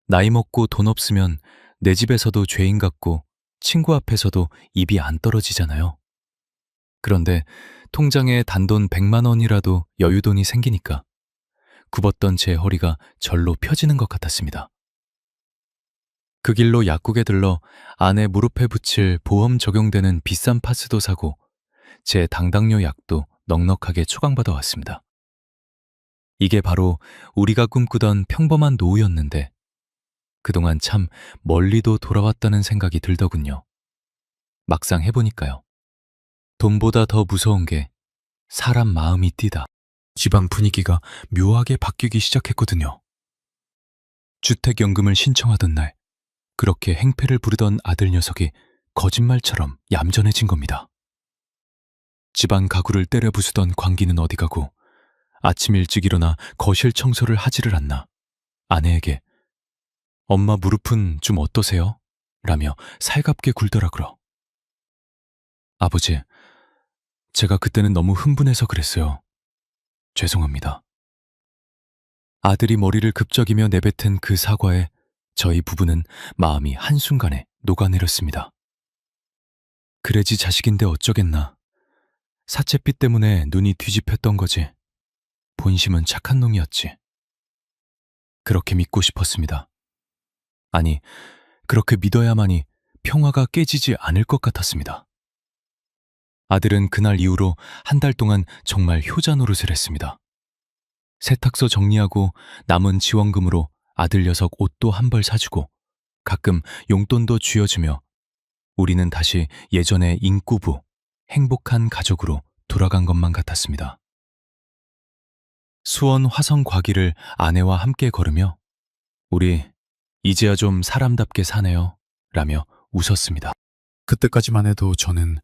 나이 먹고 돈 없으면 내 집에서도 죄인 같고 친구 앞에서도 입이 안 떨어지잖아요. 그런데 통장에 단돈 100만 원이라도 여유돈이 생기니까 굽었던 제 허리가 절로 펴지는 것 같았습니다. 그 길로 약국에 들러 아내 무릎에 붙일 보험 적용되는 비싼 파스도 사고 제 당당뇨 약도 넉넉하게 처방받아 왔습니다. 이게 바로 우리가 꿈꾸던 평범한 노후였는데 그동안 참 멀리도 돌아왔다는 생각이 들더군요. 막상 해보니까요. 돈보다 더 무서운 게 사람 마음이 뛰다. 집안 분위기가 묘하게 바뀌기 시작했거든요. 주택연금을 신청하던 날 그렇게 행패를 부르던 아들 녀석이 거짓말처럼 얌전해진 겁니다. 집안 가구를 때려 부수던 광기는 어디 가고 아침 일찍 일어나 거실 청소를 하지를 않나 아내에게 엄마 무릎은 좀 어떠세요? 라며 살갑게 굴더라고요. 아버지, 제가 그때는 너무 흥분해서 그랬어요. 죄송합니다. 아들이 머리를 급적이며 내뱉은 그 사과에 저희 부부는 마음이 한순간에 녹아내렸습니다. 그래지 자식인데 어쩌겠나. 사채빚 때문에 눈이 뒤집혔던 거지. 본심은 착한 놈이었지. 그렇게 믿고 싶었습니다. 아니, 그렇게 믿어야만이 평화가 깨지지 않을 것 같았습니다. 아들은 그날 이후로 한 달 동안 정말 효자 노릇을 했습니다. 세탁소 정리하고 남은 지원금으로 아들 녀석 옷도 한 벌 사주고 가끔 용돈도 쥐어주며 우리는 다시 예전의 인꾸부, 행복한 가족으로 돌아간 것만 같았습니다. 수원 화성 과기를 아내와 함께 걸으며 우리 이제야 좀 사람답게 사네요 라며 웃었습니다. 그때까지만 해도 저는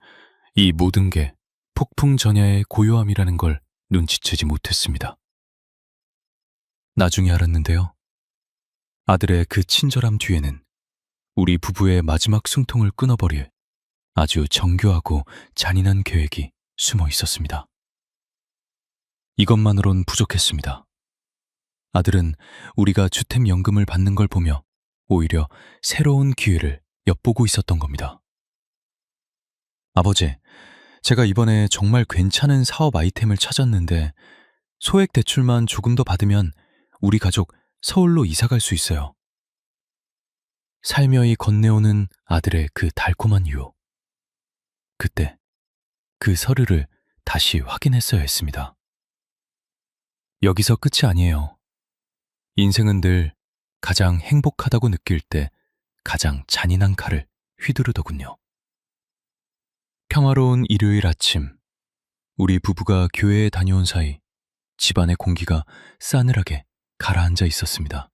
이 모든 게 폭풍 전야의 고요함이라는 걸 눈치채지 못했습니다. 나중에 알았는데요. 아들의 그 친절함 뒤에는 우리 부부의 마지막 숨통을 끊어버릴 아주 정교하고 잔인한 계획이 숨어 있었습니다. 이것만으론 부족했습니다. 아들은 우리가 주택연금을 받는 걸 보며 오히려 새로운 기회를 엿보고 있었던 겁니다. 아버지, 제가 이번에 정말 괜찮은 사업 아이템을 찾았는데 소액 대출만 조금 더 받으면 우리 가족 서울로 이사 갈 수 있어요. 살며이 건네오는 아들의 그 달콤한 유혹. 그때 그 서류를 다시 확인했어야 했습니다. 여기서 끝이 아니에요. 인생은 늘 가장 행복하다고 느낄 때 가장 잔인한 칼을 휘두르더군요. 평화로운 일요일 아침, 우리 부부가 교회에 다녀온 사이 집안의 공기가 싸늘하게 가라앉아 있었습니다.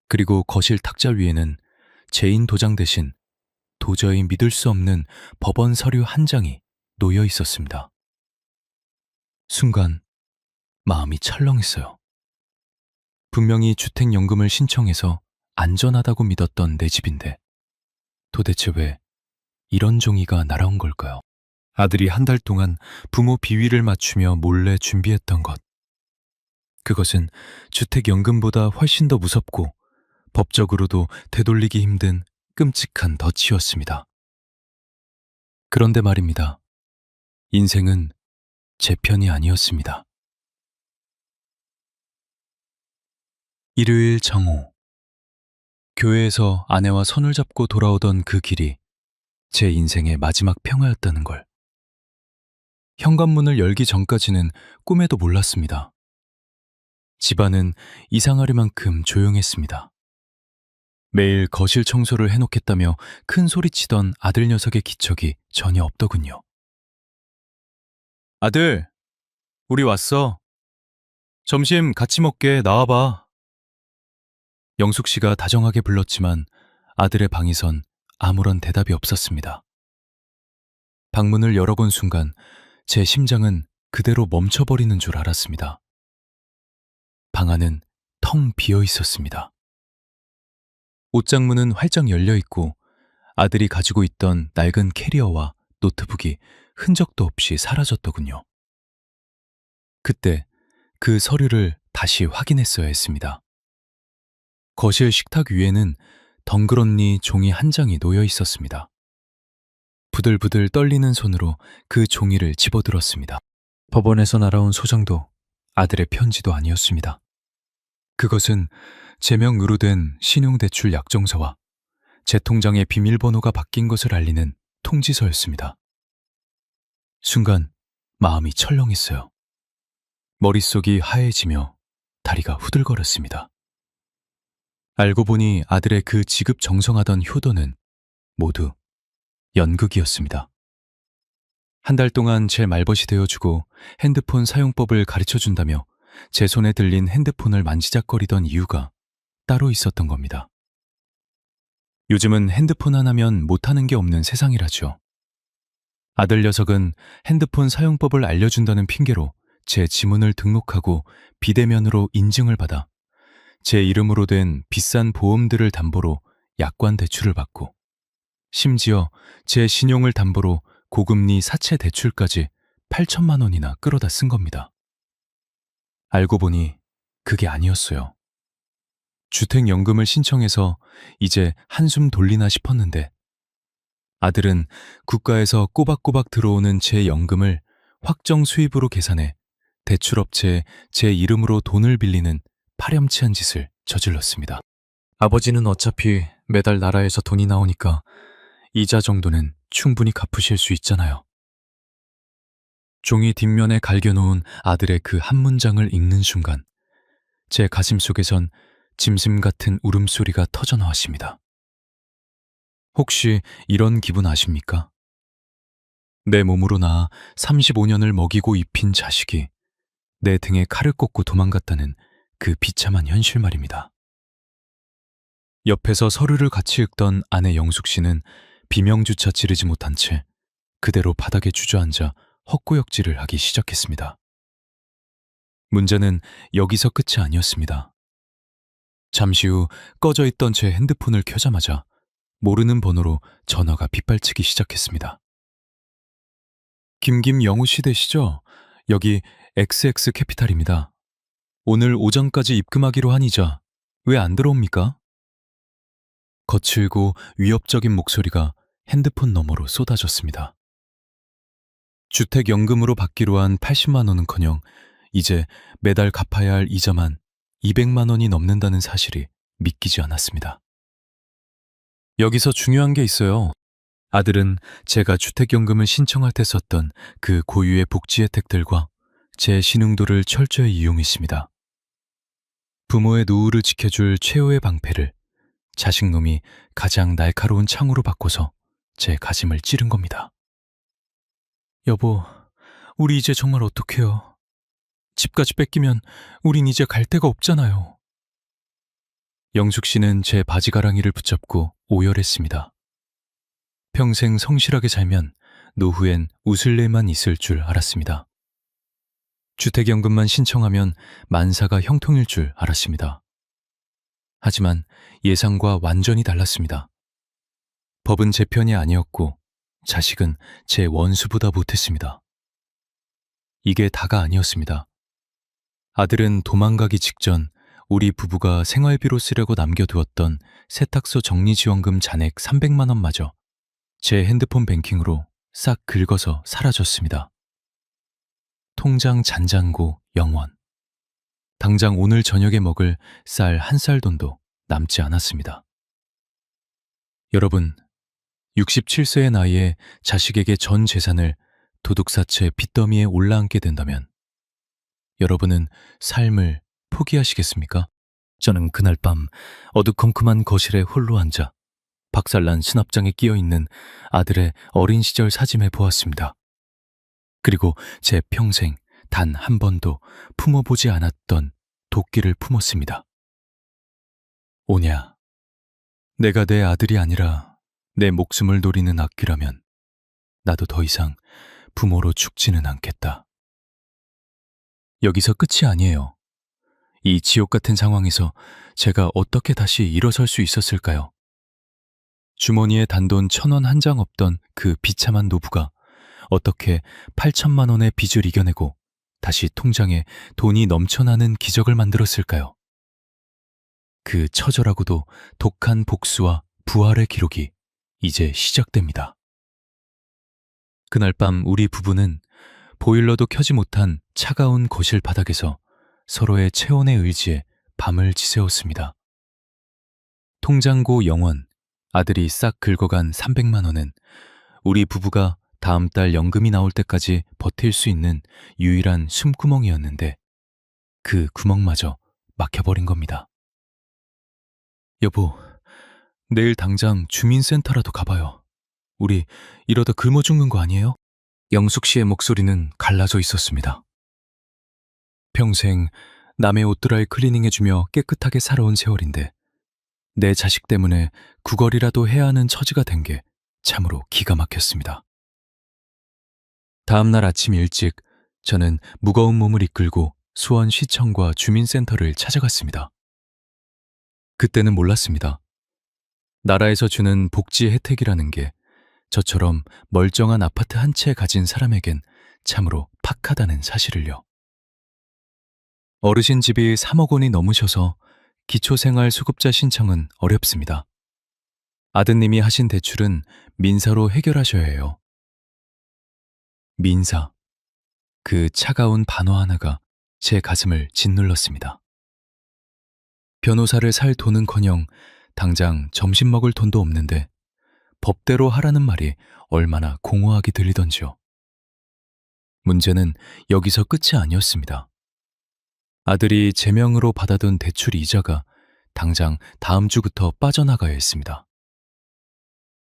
그리고 거실 탁자 위에는 제인 도장 대신 도저히 믿을 수 없는 법원 서류 한 장이 놓여 있었습니다. 순간 마음이 철렁했어요. 분명히 주택연금을 신청해서 안전하다고 믿었던 내 집인데 도대체 왜 이런 종이가 날아온 걸까요? 아들이 한 달 동안 부모 비위를 맞추며 몰래 준비했던 것. 그것은 주택연금보다 훨씬 더 무섭고 법적으로도 되돌리기 힘든 끔찍한 덫이었습니다. 그런데 말입니다. 인생은 제 편이 아니었습니다. 일요일 정오. 교회에서 아내와 손을 잡고 돌아오던 그 길이 제 인생의 마지막 평화였다는 걸. 현관문을 열기 전까지는 꿈에도 몰랐습니다. 집안은 이상하리 만큼 조용했습니다. 매일 거실 청소를 해놓겠다며 큰 소리치던 아들 녀석의 기척이 전혀 없더군요. 아들, 우리 왔어. 점심 같이 먹게 나와봐. 영숙 씨가 다정하게 불렀지만 아들의 방에선 아무런 대답이 없었습니다. 방문을 열어본 순간 제 심장은 그대로 멈춰버리는 줄 알았습니다. 방 안은 텅 비어 있었습니다. 옷장문은 활짝 열려 있고 아들이 가지고 있던 낡은 캐리어와 노트북이 흔적도 없이 사라졌더군요. 그때 그 서류를 다시 확인했어야 했습니다. 거실 식탁 위에는 덩그러니 종이 한 장이 놓여 있었습니다. 부들부들 떨리는 손으로 그 종이를 집어들었습니다. 법원에서 날아온 소장도 아들의 편지도 아니었습니다. 그것은 제명으로 된 신용대출 약정서와 제 통장의 비밀번호가 바뀐 것을 알리는 통지서였습니다. 순간 마음이 철렁했어요. 머릿속이 하얘지며 다리가 후들거렸습니다. 알고 보니 아들의 그 지급정성하던 효도는 모두 연극이었습니다. 한 달 동안 제 말벗이 되어주고 핸드폰 사용법을 가르쳐준다며 제 손에 들린 핸드폰을 만지작거리던 이유가 따로 있었던 겁니다. 요즘은 핸드폰 하나면 못하는 게 없는 세상이라죠. 아들 녀석은 핸드폰 사용법을 알려준다는 핑계로 제 지문을 등록하고 비대면으로 인증을 받아 제 이름으로 된 비싼 보험들을 담보로 약관 대출을 받고 심지어 제 신용을 담보로 고금리 사채 대출까지 8천만 원이나 끌어다 쓴 겁니다. 알고 보니 그게 아니었어요. 주택연금을 신청해서 이제 한숨 돌리나 싶었는데 아들은 국가에서 꼬박꼬박 들어오는 제 연금을 확정 수입으로 계산해 대출업체에 제 이름으로 돈을 빌리는 파렴치한 짓을 저질렀습니다. 아버지는 어차피 매달 나라에서 돈이 나오니까 이자 정도는 충분히 갚으실 수 있잖아요. 종이 뒷면에 갈겨놓은 아들의 그 한 문장을 읽는 순간 제 가슴 속에선 짐승 같은 울음소리가 터져나왔습니다. 혹시 이런 기분 아십니까? 내 몸으로 낳아 35년을 먹이고 입힌 자식이 내 등에 칼을 꽂고 도망갔다는 그 비참한 현실 말입니다. 옆에서 서류를 같이 읽던 아내 영숙 씨는 비명조차 지르지 못한 채 그대로 바닥에 주저앉아 헛구역질을 하기 시작했습니다. 문제는 여기서 끝이 아니었습니다. 잠시 후 꺼져 있던 제 핸드폰을 켜자마자 모르는 번호로 전화가 빗발치기 시작했습니다. 김김영우 씨 되시죠? 여기 XX캐피탈입니다. 오늘 오전까지 입금하기로 한 이자 왜 안 들어옵니까? 거칠고 위협적인 목소리가 핸드폰 너머로 쏟아졌습니다. 주택연금으로 받기로 한 80만 원은커녕 이제 매달 갚아야 할 이자만 200만 원이 넘는다는 사실이 믿기지 않았습니다. 여기서 중요한 게 있어요. 아들은 제가 주택연금을 신청할 때 썼던 그 고유의 복지 혜택들과 제 신용도를 철저히 이용했습니다. 부모의 노후를 지켜줄 최후의 방패를 자식놈이 가장 날카로운 창으로 바꿔서 제 가슴을 찌른 겁니다. 여보, 우리 이제 정말 어떡해요? 집까지 뺏기면 우린 이제 갈 데가 없잖아요. 영숙 씨는 제 바지가랑이를 붙잡고 오열했습니다. 평생 성실하게 살면 노후엔 웃을 일만 있을 줄 알았습니다. 주택연금만 신청하면 만사가 형통일 줄 알았습니다. 하지만 예상과 완전히 달랐습니다. 법은 제 편이 아니었고 자식은 제 원수보다 못했습니다. 이게 다가 아니었습니다. 아들은 도망가기 직전 우리 부부가 생활비로 쓰려고 남겨두었던 세탁소 정리지원금 잔액 300만 원마저 제 핸드폰 뱅킹으로 싹 긁어서 사라졌습니다. 통장 잔잔고 0원. 당장 오늘 저녁에 먹을 쌀 한 쌀 돈도 남지 않았습니다. 여러분, 67세의 나이에 자식에게 전 재산을 도둑사채 빚더미에 올라앉게 된다면 여러분은 삶을 포기하시겠습니까? 저는 그날 밤 어두컴컴한 거실에 홀로 앉아 박살난 수납장에 끼어있는 아들의 어린 시절 사진을 보았습니다. 그리고 제 평생 단 한 번도 품어보지 않았던 도끼를 품었습니다. 오냐, 내가 내 아들이 아니라 내 목숨을 노리는 악귀라면 나도 더 이상 부모로 죽지는 않겠다. 여기서 끝이 아니에요. 이 지옥 같은 상황에서 제가 어떻게 다시 일어설 수 있었을까요? 주머니에 단돈 1,000원 한 장 없던 그 비참한 노부가 어떻게 8천만 원의 빚을 이겨내고 다시 통장에 돈이 넘쳐나는 기적을 만들었을까요? 그 처절하고도 독한 복수와 부활의 기록이 이제 시작됩니다. 그날 밤 우리 부부는 보일러도 켜지 못한 차가운 거실 바닥에서 서로의 체온의 의지에 밤을 지새웠습니다. 통장고 0원, 아들이 싹 긁어간 300만 원은 우리 부부가 다음 달 연금이 나올 때까지 버틸 수 있는 유일한 숨구멍이었는데 그 구멍마저 막혀버린 겁니다. 여보, 내일 당장 주민센터라도 가봐요. 우리 이러다 굶어 죽는 거 아니에요? 영숙 씨의 목소리는 갈라져 있었습니다. 평생 남의 옷드라이 클리닝해주며 깨끗하게 살아온 세월인데 내 자식 때문에 구걸이라도 해야 하는 처지가 된 게 참으로 기가 막혔습니다. 다음 날 아침 일찍 저는 무거운 몸을 이끌고 수원시청과 주민센터를 찾아갔습니다. 그때는 몰랐습니다. 나라에서 주는 복지 혜택이라는 게 저처럼 멀쩡한 아파트 한 채 가진 사람에겐 참으로 팍하다는 사실을요. 어르신 집이 3억 원이 넘으셔서 기초생활수급자 신청은 어렵습니다. 아드님이 하신 대출은 민사로 해결하셔야 해요. 민사. 그 차가운 반어 하나가 제 가슴을 짓눌렀습니다. 변호사를 살 돈은커녕 당장 점심 먹을 돈도 없는데 법대로 하라는 말이 얼마나 공허하게 들리던지요. 문제는 여기서 끝이 아니었습니다. 아들이 제 명으로 받아둔 대출 이자가 당장 다음 주부터 빠져나가야 했습니다.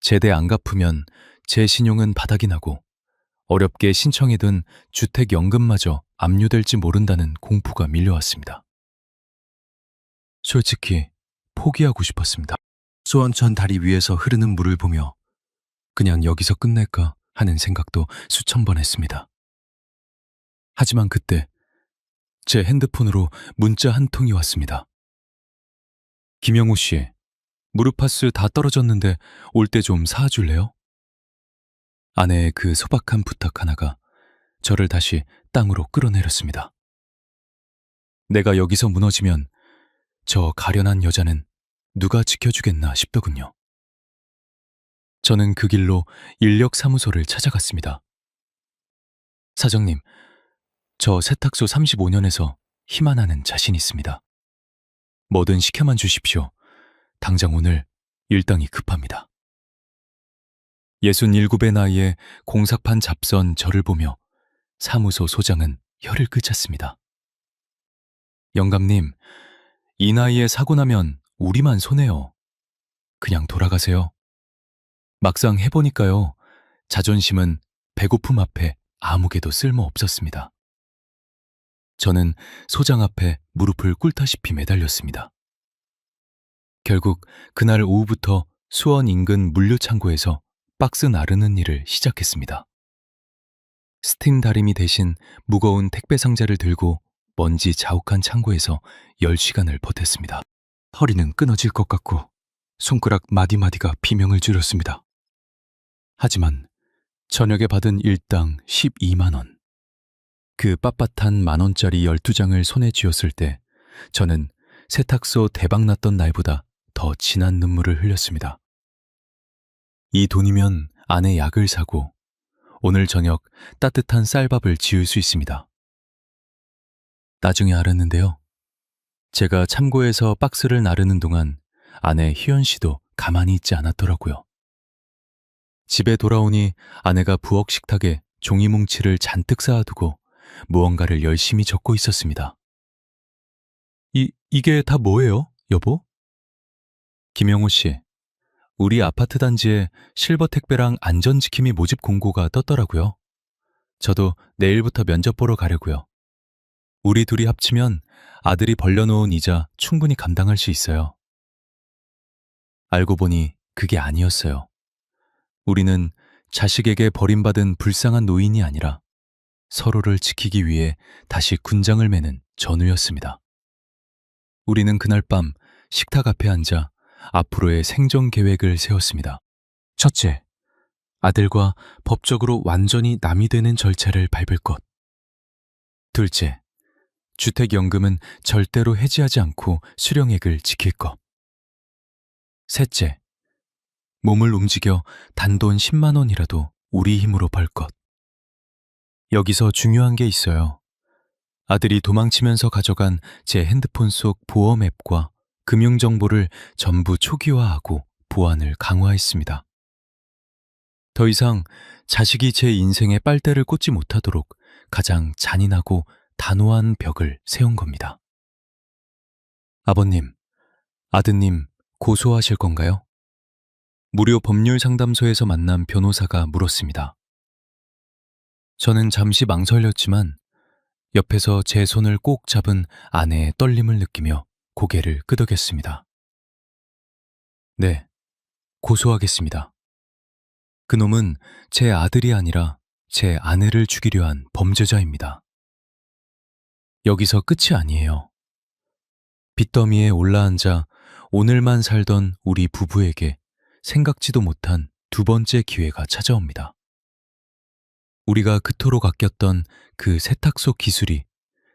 제대 안 갚으면 제 신용은 바닥이 나고 어렵게 신청해둔 주택연금마저 압류될지 모른다는 공포가 밀려왔습니다. 솔직히 포기하고 싶었습니다. 소원천 다리 위에서 흐르는 물을 보며 그냥 여기서 끝낼까 하는 생각도 수천 번 했습니다. 하지만 그때 제 핸드폰으로 문자 한 통이 왔습니다. 김영우 씨, 무르파스 다 떨어졌는데 올 때 좀 사줄래요? 아내의 그 소박한 부탁 하나가 저를 다시 땅으로 끌어내렸습니다. 내가 여기서 무너지면 저 가련한 여자는 누가 지켜주겠나 싶더군요. 저는 그 길로 인력사무소를 찾아갔습니다. 사장님, 저 세탁소 35년에서 희망하는 자신 있습니다. 뭐든 시켜만 주십시오. 당장 오늘 일당이 급합니다. 67의 나이에 공사판 잡선 저를 보며 사무소 소장은 혀를 끄쳤습니다. 영감님, 이 나이에 사고 나면 우리만 손해요. 그냥 돌아가세요. 막상 해보니까요, 자존심은 배고픔 앞에 아무개도 쓸모 없었습니다. 저는 소장 앞에 무릎을 꿇다시피 매달렸습니다. 결국 그날 오후부터 수원 인근 물류창고에서 박스 나르는 일을 시작했습니다. 스팀 다리미 대신 무거운 택배 상자를 들고 먼지 자욱한 창고에서 10시간을 버텼습니다. 허리는 끊어질 것 같고 손가락 마디마디가 비명을 지렀습니다. 하지만 저녁에 받은 일당 12만 원. 그 빳빳한 만원짜리 12장을 손에 쥐었을 때 저는 세탁소 대박났던 날보다 더 진한 눈물을 흘렸습니다. 이 돈이면 아내 약을 사고 오늘 저녁 따뜻한 쌀밥을 지을 수 있습니다. 나중에 알았는데요. 제가 참고에서 박스를 나르는 동안 아내 희연 씨도 가만히 있지 않았더라고요. 집에 돌아오니 아내가 부엌 식탁에 종이 뭉치를 잔뜩 쌓아두고 무언가를 열심히 적고 있었습니다. 이게 다 뭐예요, 여보? 김영우 씨, 우리 아파트 단지에 실버 택배랑 안전지킴이 모집 공고가 떴더라고요. 저도 내일부터 면접 보러 가려고요. 우리 둘이 합치면 아들이 벌려놓은 이자 충분히 감당할 수 있어요. 알고 보니 그게 아니었어요. 우리는 자식에게 버림받은 불쌍한 노인이 아니라 서로를 지키기 위해 다시 군장을 매는 전우였습니다. 우리는 그날 밤 식탁 앞에 앉아 앞으로의 생존 계획을 세웠습니다. 첫째, 아들과 법적으로 완전히 남이 되는 절차를 밟을 것. 둘째, 주택연금은 절대로 해지하지 않고 수령액을 지킬 것. 셋째, 몸을 움직여 단돈 10만 원이라도 우리 힘으로 벌 것. 여기서 중요한 게 있어요. 아들이 도망치면서 가져간 제 핸드폰 속 보험 앱과 금융 정보를 전부 초기화하고 보안을 강화했습니다. 더 이상 자식이 제 인생에 빨대를 꽂지 못하도록 가장 잔인하고 단호한 벽을 세운 겁니다. 아버님, 아드님 고소하실 건가요? 무료 법률 상담소에서 만난 변호사가 물었습니다. 저는 잠시 망설였지만 옆에서 제 손을 꼭 잡은 아내의 떨림을 느끼며 고개를 끄덕였습니다. 네, 고소하겠습니다. 그놈은 제 아들이 아니라 제 아내를 죽이려 한 범죄자입니다. 여기서 끝이 아니에요. 빚더미에 올라앉아 오늘만 살던 우리 부부에게 생각지도 못한 두 번째 기회가 찾아옵니다. 우리가 그토록 아꼈던 그 세탁소 기술이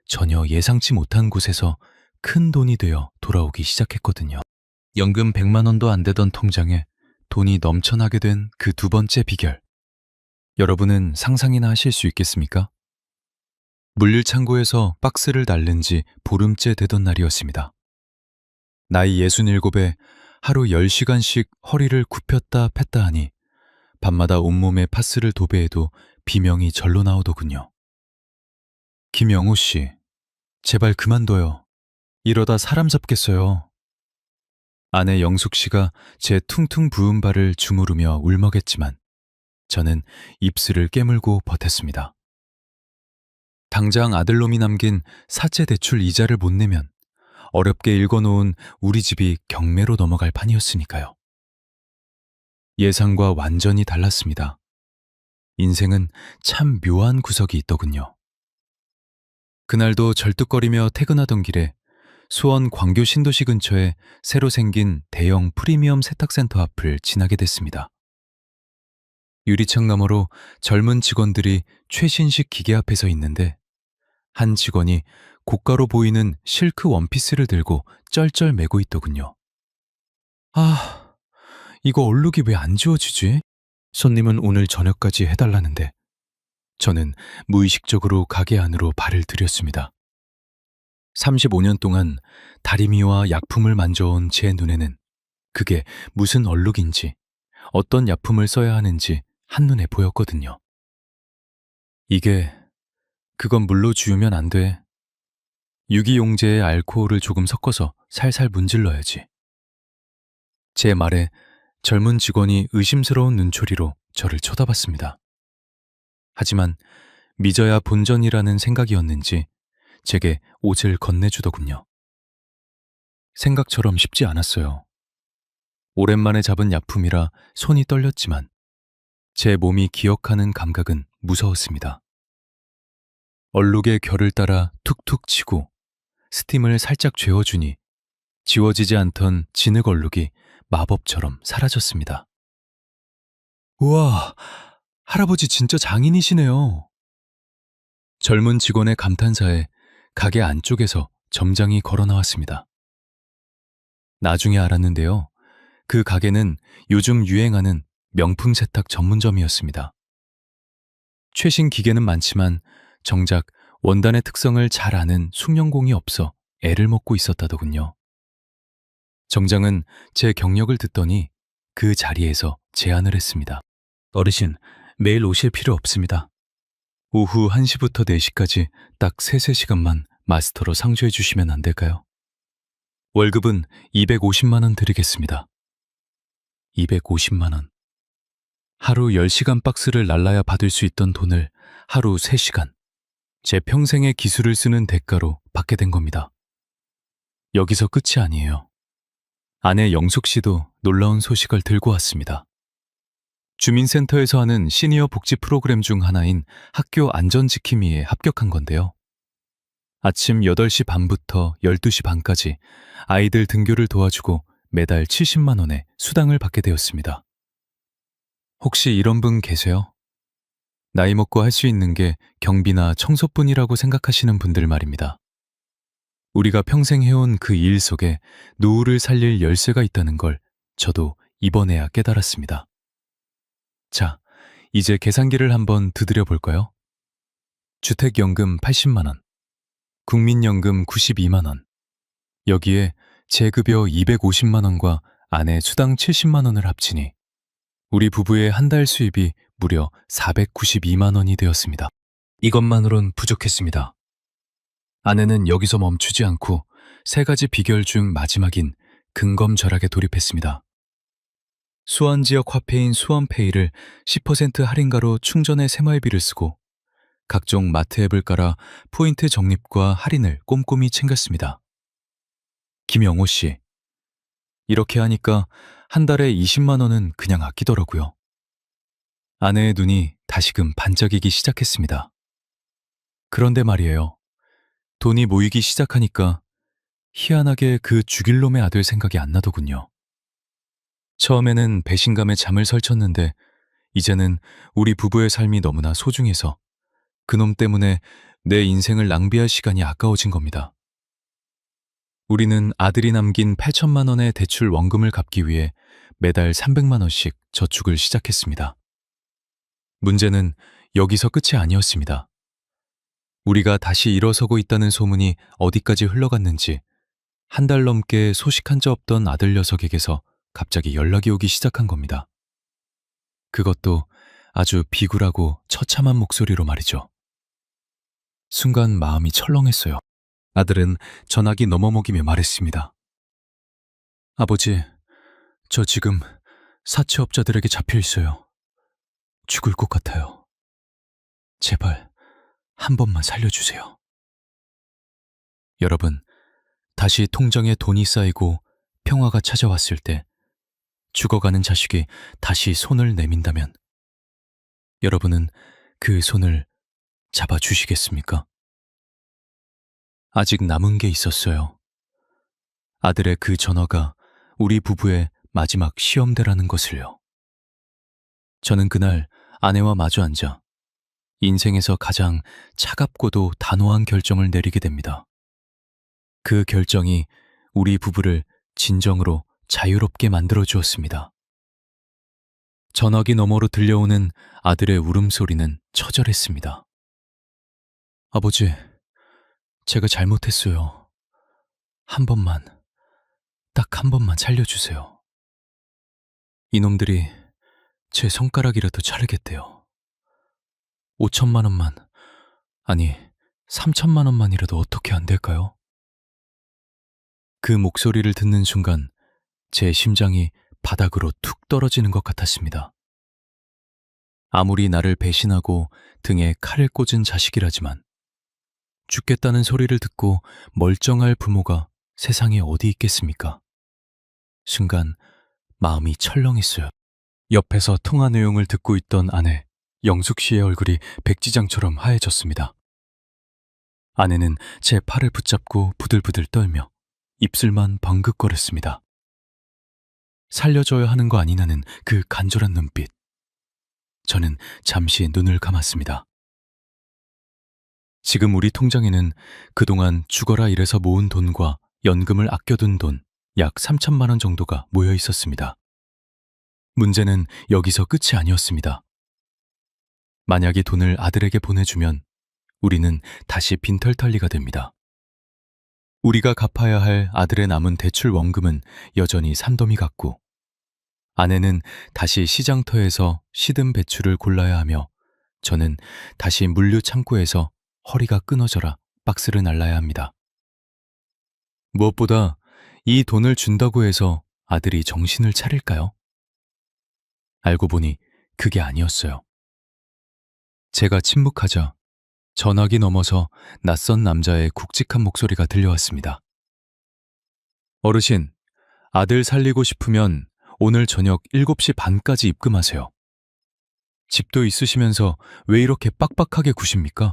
전혀 예상치 못한 곳에서 큰 돈이 되어 돌아오기 시작했거든요. 연금 100만 원도 안 되던 통장에 돈이 넘쳐나게 된 그 두 번째 비결. 여러분은 상상이나 하실 수 있겠습니까? 물류창고에서 박스를 달른 지 보름째 되던 날이었습니다. 나이 67에 하루 10시간씩 허리를 굽혔다 폈다 하니 밤마다 온몸에 파스를 도배해도 비명이 절로 나오더군요. 김영우 씨, 제발 그만둬요. 이러다 사람 잡겠어요. 아내 영숙 씨가 제 퉁퉁 부은 발을 주무르며 울먹였지만 저는 입술을 깨물고 버텼습니다. 당장 아들놈이 남긴 사채 대출 이자를 못 내면 어렵게 읽어놓은 우리 집이 경매로 넘어갈 판이었으니까요. 예상과 완전히 달랐습니다. 인생은 참 묘한 구석이 있더군요. 그날도 절뚝거리며 퇴근하던 길에 수원 광교 신도시 근처에 새로 생긴 대형 프리미엄 세탁센터 앞을 지나게 됐습니다. 유리창 너머로 젊은 직원들이 최신식 기계 앞에 서 있는데 한 직원이 고가로 보이는 실크 원피스를 들고 쩔쩔 매고 있더군요. 아, 이거 얼룩이 왜 안 지워지지? 손님은 오늘 저녁까지 해달라는데 저는 무의식적으로 가게 안으로 발을 들였습니다. 35년 동안 다리미와 약품을 만져온 제 눈에는 그게 무슨 얼룩인지 어떤 약품을 써야 하는지 한눈에 보였거든요. 그건 물로 지우면 안 돼. 유기용제에 알코올을 조금 섞어서 살살 문질러야지. 제 말에 젊은 직원이 의심스러운 눈초리로 저를 쳐다봤습니다. 하지만 믿어야 본전이라는 생각이었는지 제게 옷을 건네주더군요. 생각처럼 쉽지 않았어요. 오랜만에 잡은 약품이라 손이 떨렸지만 제 몸이 기억하는 감각은 무서웠습니다. 얼룩의 결을 따라 툭툭 치고 스팀을 살짝 죄어주니 지워지지 않던 진흙 얼룩이 마법처럼 사라졌습니다. 우와, 할아버지 진짜 장인이시네요. 젊은 직원의 감탄사에 가게 안쪽에서 점장이 걸어 나왔습니다. 나중에 알았는데요. 그 가게는 요즘 유행하는 명품 세탁 전문점이었습니다. 최신 기계는 많지만 정작 원단의 특성을 잘 아는 숙련공이 없어 애를 먹고 있었다더군요. 정장은 제 경력을 듣더니 그 자리에서 제안을 했습니다. 어르신, 매일 오실 필요 없습니다. 오후 1시부터 4시까지 딱 3-4시간만 마스터로 상주해 주시면 안 될까요? 월급은 250만 원 드리겠습니다. 250만 원. 하루 10시간 박스를 날라야 받을 수 있던 돈을 하루 3시간. 제 평생의 기술을 쓰는 대가로 받게 된 겁니다. 여기서 끝이 아니에요. 아내 영숙 씨도 놀라운 소식을 들고 왔습니다. 주민센터에서 하는 시니어 복지 프로그램 중 하나인 학교 안전지킴이에 합격한 건데요. 아침 8시 반부터 12시 반까지 아이들 등교를 도와주고 매달 70만 원의 수당을 받게 되었습니다. 혹시 이런 분 계세요? 나이 먹고 할 수 있는 게 경비나 청소뿐이라고 생각하시는 분들 말입니다. 우리가 평생 해온 그 일 속에 노후를 살릴 열쇠가 있다는 걸 저도 이번에야 깨달았습니다. 자, 이제 계산기를 한번 두드려 볼까요? 주택연금 80만 원, 국민연금 92만 원, 여기에 제 급여 250만 원과 아내 수당 70만 원을 합치니 우리 부부의 한 달 수입이 무려 492만 원이 되었습니다. 이것만으론 부족했습니다. 아내는 여기서 멈추지 않고 3가지 비결 중 마지막인 근검절약에 돌입했습니다. 수원 지역 화폐인 수원페이를 10% 할인가로 충전의 새마을비를 쓰고 각종 마트 앱을 깔아 포인트 적립과 할인을 꼼꼼히 챙겼습니다. 김영호 씨, 이렇게 하니까 한 달에 20만 원은 그냥 아끼더라고요. 아내의 눈이 다시금 반짝이기 시작했습니다. 그런데 말이에요. 돈이 모이기 시작하니까 희한하게 그 죽일 놈의 아들 생각이 안 나더군요. 처음에는 배신감에 잠을 설쳤는데 이제는 우리 부부의 삶이 너무나 소중해서 그놈 때문에 내 인생을 낭비할 시간이 아까워진 겁니다. 우리는 아들이 남긴 8천만 원의 대출 원금을 갚기 위해 매달 300만 원씩 저축을 시작했습니다. 문제는 여기서 끝이 아니었습니다. 우리가 다시 일어서고 있다는 소문이 어디까지 흘러갔는지 한 달 넘게 소식 한 적 없던 아들 녀석에게서 갑자기 연락이 오기 시작한 겁니다. 그것도 아주 비굴하고 처참한 목소리로 말이죠. 순간 마음이 철렁했어요. 아들은 전화기 넘어먹이며 말했습니다. 아버지, 저 지금 사채업자들에게 잡혀 있어요. 죽을 것 같아요. 제발 한 번만 살려주세요. 여러분, 다시 통장에 돈이 쌓이고 평화가 찾아왔을 때 죽어가는 자식이 다시 손을 내민다면 여러분은 그 손을 잡아주시겠습니까? 아직 남은 게 있었어요. 아들의 그 전화가 우리 부부의 마지막 시험대라는 것을요. 저는 그날 아내와 마주 앉아 인생에서 가장 차갑고도 단호한 결정을 내리게 됩니다. 그 결정이 우리 부부를 진정으로 자유롭게 만들어 주었습니다. 전화기 너머로 들려오는 아들의 울음소리는 처절했습니다. 아버지, 제가 잘못했어요. 한 번만, 딱 한 번만 살려주세요. 이놈들이 제 손가락이라도 자르겠대요. 5천만 원만, 아니, 3천만 원만이라도 어떻게 안 될까요? 그 목소리를 듣는 순간 제 심장이 바닥으로 툭 떨어지는 것 같았습니다. 아무리 나를 배신하고 등에 칼을 꽂은 자식이라지만 죽겠다는 소리를 듣고 멀쩡할 부모가 세상에 어디 있겠습니까? 순간 마음이 철렁했어요. 옆에서 통화 내용을 듣고 있던 아내 영숙 씨의 얼굴이 백지장처럼 하얘졌습니다. 아내는 제 팔을 붙잡고 부들부들 떨며 입술만 방긋거렸습니다. 살려줘야 하는 거 아니냐는 그 간절한 눈빛. 저는 잠시 눈을 감았습니다. 지금 우리 통장에는 그동안 죽어라 일해서 모은 돈과 연금을 아껴둔 돈 약 3천만 원 정도가 모여 있었습니다. 문제는 여기서 끝이 아니었습니다. 만약 이 돈을 아들에게 보내주면 우리는 다시 빈털털리가 됩니다. 우리가 갚아야 할 아들의 남은 대출 원금은 여전히 산더미 같고 아내는 다시 시장터에서 시든 배추를 골라야 하며 저는 다시 물류 창고에서 허리가 끊어져라 박스를 날라야 합니다. 무엇보다 이 돈을 준다고 해서 아들이 정신을 차릴까요? 알고 보니 그게 아니었어요. 제가 침묵하자 전화기 넘어서 낯선 남자의 굵직한 목소리가 들려왔습니다. 어르신, 아들 살리고 싶으면 오늘 저녁 7시 반까지 입금하세요. 집도 있으시면서 왜 이렇게 빡빡하게 구십니까?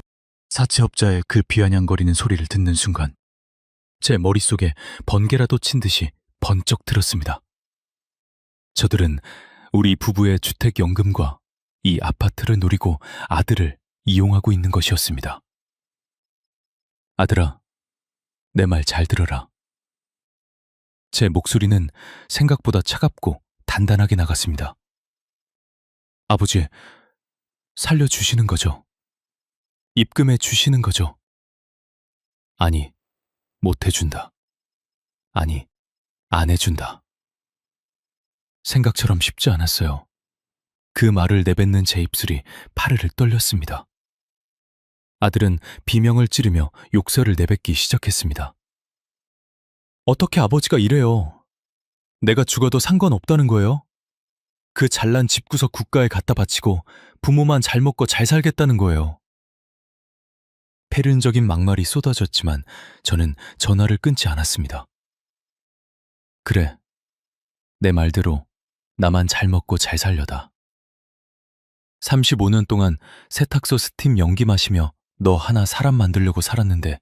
사채업자의 그 비아냥거리는 소리를 듣는 순간 제 머릿속에 번개라도 친 듯이 번쩍 들었습니다. 저들은 우리 부부의 주택연금과 이 아파트를 노리고 아들을 이용하고 있는 것이었습니다. 아들아, 내 말 잘 들어라. 제 목소리는 생각보다 차갑고 단단하게 나갔습니다. 아버지, 살려주시는 거죠? 입금해 주시는 거죠? 아니, 못 해준다. 아니, 안 해준다. 생각처럼 쉽지 않았어요. 그 말을 내뱉는 제 입술이 파르르 떨렸습니다. 아들은 비명을 찌르며 욕설을 내뱉기 시작했습니다. 어떻게 아버지가 이래요? 내가 죽어도 상관없다는 거예요? 그 잘난 집구석 국가에 갖다 바치고 부모만 잘 먹고 잘 살겠다는 거예요. 패륜적인 막말이 쏟아졌지만 저는 전화를 끊지 않았습니다. 그래, 내 말대로 나만 잘 먹고 잘 살려다. 35년 동안 세탁소 스팀 연기 마시며 너 하나 사람 만들려고 살았는데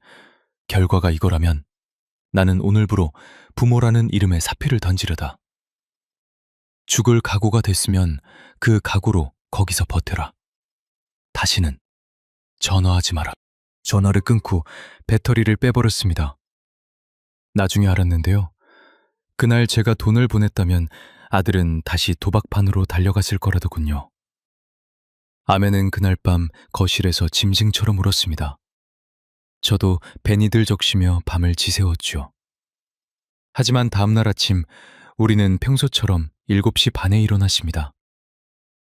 결과가 이거라면 나는 오늘부로 부모라는 이름에 사피를 던지려다. 죽을 각오가 됐으면 그 각오로 거기서 버텨라. 다시는 전화하지 마라. 전화를 끊고 배터리를 빼버렸습니다. 나중에 알았는데요. 그날 제가 돈을 보냈다면 아들은 다시 도박판으로 달려갔을 거라더군요. 아내는 그날 밤 거실에서 짐승처럼 울었습니다. 저도 배니들 적시며 밤을 지새웠죠. 하지만 다음날 아침 우리는 평소처럼 7시 반에 일어났습니다.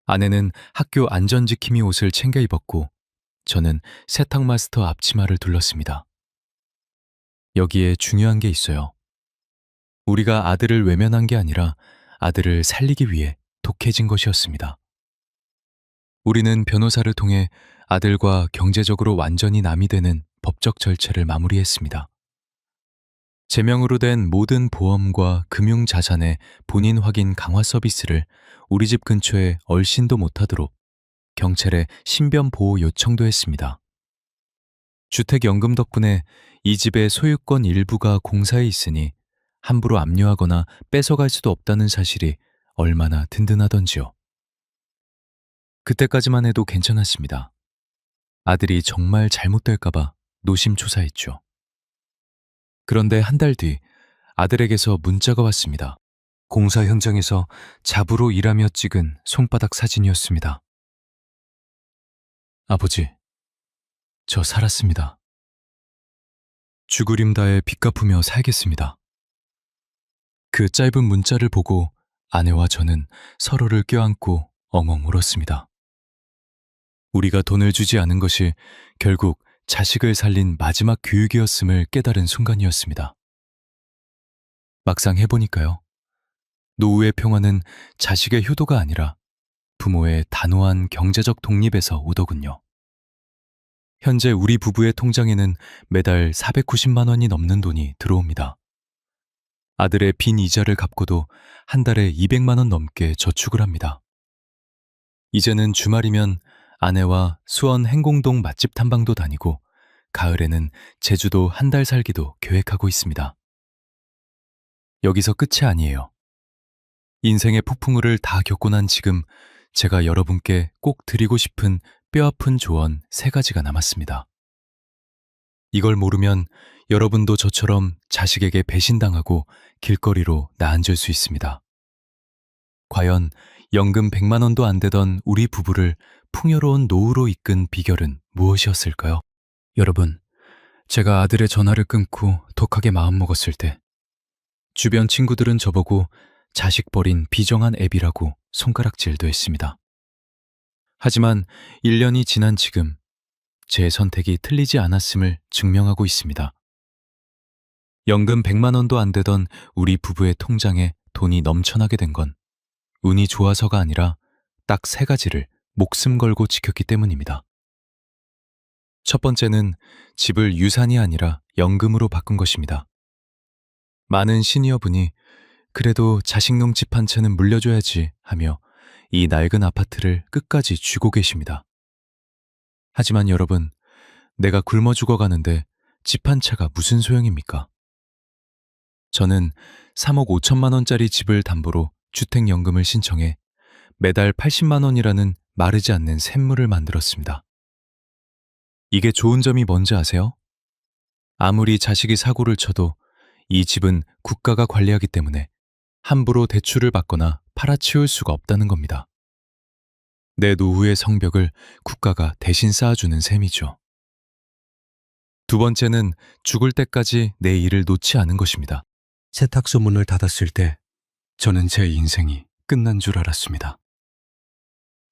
아내는 학교 안전지킴이 옷을 챙겨 입었고 저는 세탁마스터 앞치마를 둘렀습니다. 여기에 중요한 게 있어요. 우리가 아들을 외면한 게 아니라 아들을 살리기 위해 독해진 것이었습니다. 우리는 변호사를 통해 아들과 경제적으로 완전히 남이 되는 법적 절차를 마무리했습니다. 제명으로 된 모든 보험과 금융 자산의 본인 확인 강화 서비스를 우리 집 근처에 얼씬도 못하도록 경찰에 신변 보호 요청도 했습니다. 주택연금 덕분에 이 집의 소유권 일부가 공사에 있으니 함부로 압류하거나 뺏어갈 수도 없다는 사실이 얼마나 든든하던지요. 그때까지만 해도 괜찮았습니다. 아들이 정말 잘못될까봐 노심초사했죠. 그런데 한 달 뒤 아들에게서 문자가 왔습니다. 공사 현장에서 잡으로 일하며 찍은 손바닥 사진이었습니다. 아버지, 저 살았습니다. 죽으림 다해 빚 갚으며 살겠습니다. 그 짧은 문자를 보고 아내와 저는 서로를 껴안고 엉엉 울었습니다. 우리가 돈을 주지 않은 것이 결국 자식을 살린 마지막 교육이었음을 깨달은 순간이었습니다. 막상 해보니까요. 노후의 평화는 자식의 효도가 아니라 부모의 단호한 경제적 독립에서 오더군요. 현재 우리 부부의 통장에는 매달 490만 원이 넘는 돈이 들어옵니다. 아들의 빈 이자를 갚고도 한 달에 200만 원 넘게 저축을 합니다. 이제는 주말이면 아내와 수원 행공동 맛집 탐방도 다니고 가을에는 제주도 한 달 살기도 계획하고 있습니다. 여기서 끝이 아니에요. 인생의 폭풍우를 다 겪고 난 지금 제가 여러분께 꼭 드리고 싶은 뼈아픈 조언 3가지가 남았습니다. 이걸 모르면 여러분도 저처럼 자식에게 배신당하고 길거리로 나앉을 수 있습니다. 과연 연금 100만 원도 안 되던 우리 부부를 풍요로운 노후로 이끈 비결은 무엇이었을까요? 여러분, 제가 아들의 전화를 끊고 독하게 마음먹었을 때 주변 친구들은 저보고 자식 버린 비정한 애비라고 손가락질도 했습니다. 하지만 1년이 지난 지금 제 선택이 틀리지 않았음을 증명하고 있습니다. 연금 100만 원도 안 되던 우리 부부의 통장에 돈이 넘쳐나게 된 건 운이 좋아서가 아니라 딱 3가지를 목숨 걸고 지켰기 때문입니다. 첫 번째는 집을 유산이 아니라 연금으로 바꾼 것입니다. 많은 시니어분이 그래도 자식놈 집 한 채는 물려줘야지 하며 이 낡은 아파트를 끝까지 쥐고 계십니다. 하지만 여러분, 내가 굶어 죽어가는데 집 한 채가 무슨 소용입니까? 저는 3억 5천만 원짜리 집을 담보로 주택연금을 신청해 매달 80만 원이라는 마르지 않는 샘물을 만들었습니다. 이게 좋은 점이 뭔지 아세요? 아무리 자식이 사고를 쳐도 이 집은 국가가 관리하기 때문에 함부로 대출을 받거나 팔아치울 수가 없다는 겁니다. 내 노후의 성벽을 국가가 대신 쌓아주는 셈이죠. 두 번째는 죽을 때까지 내 일을 놓지 않은 것입니다. 세탁소 문을 닫았을 때 저는 제 인생이 끝난 줄 알았습니다.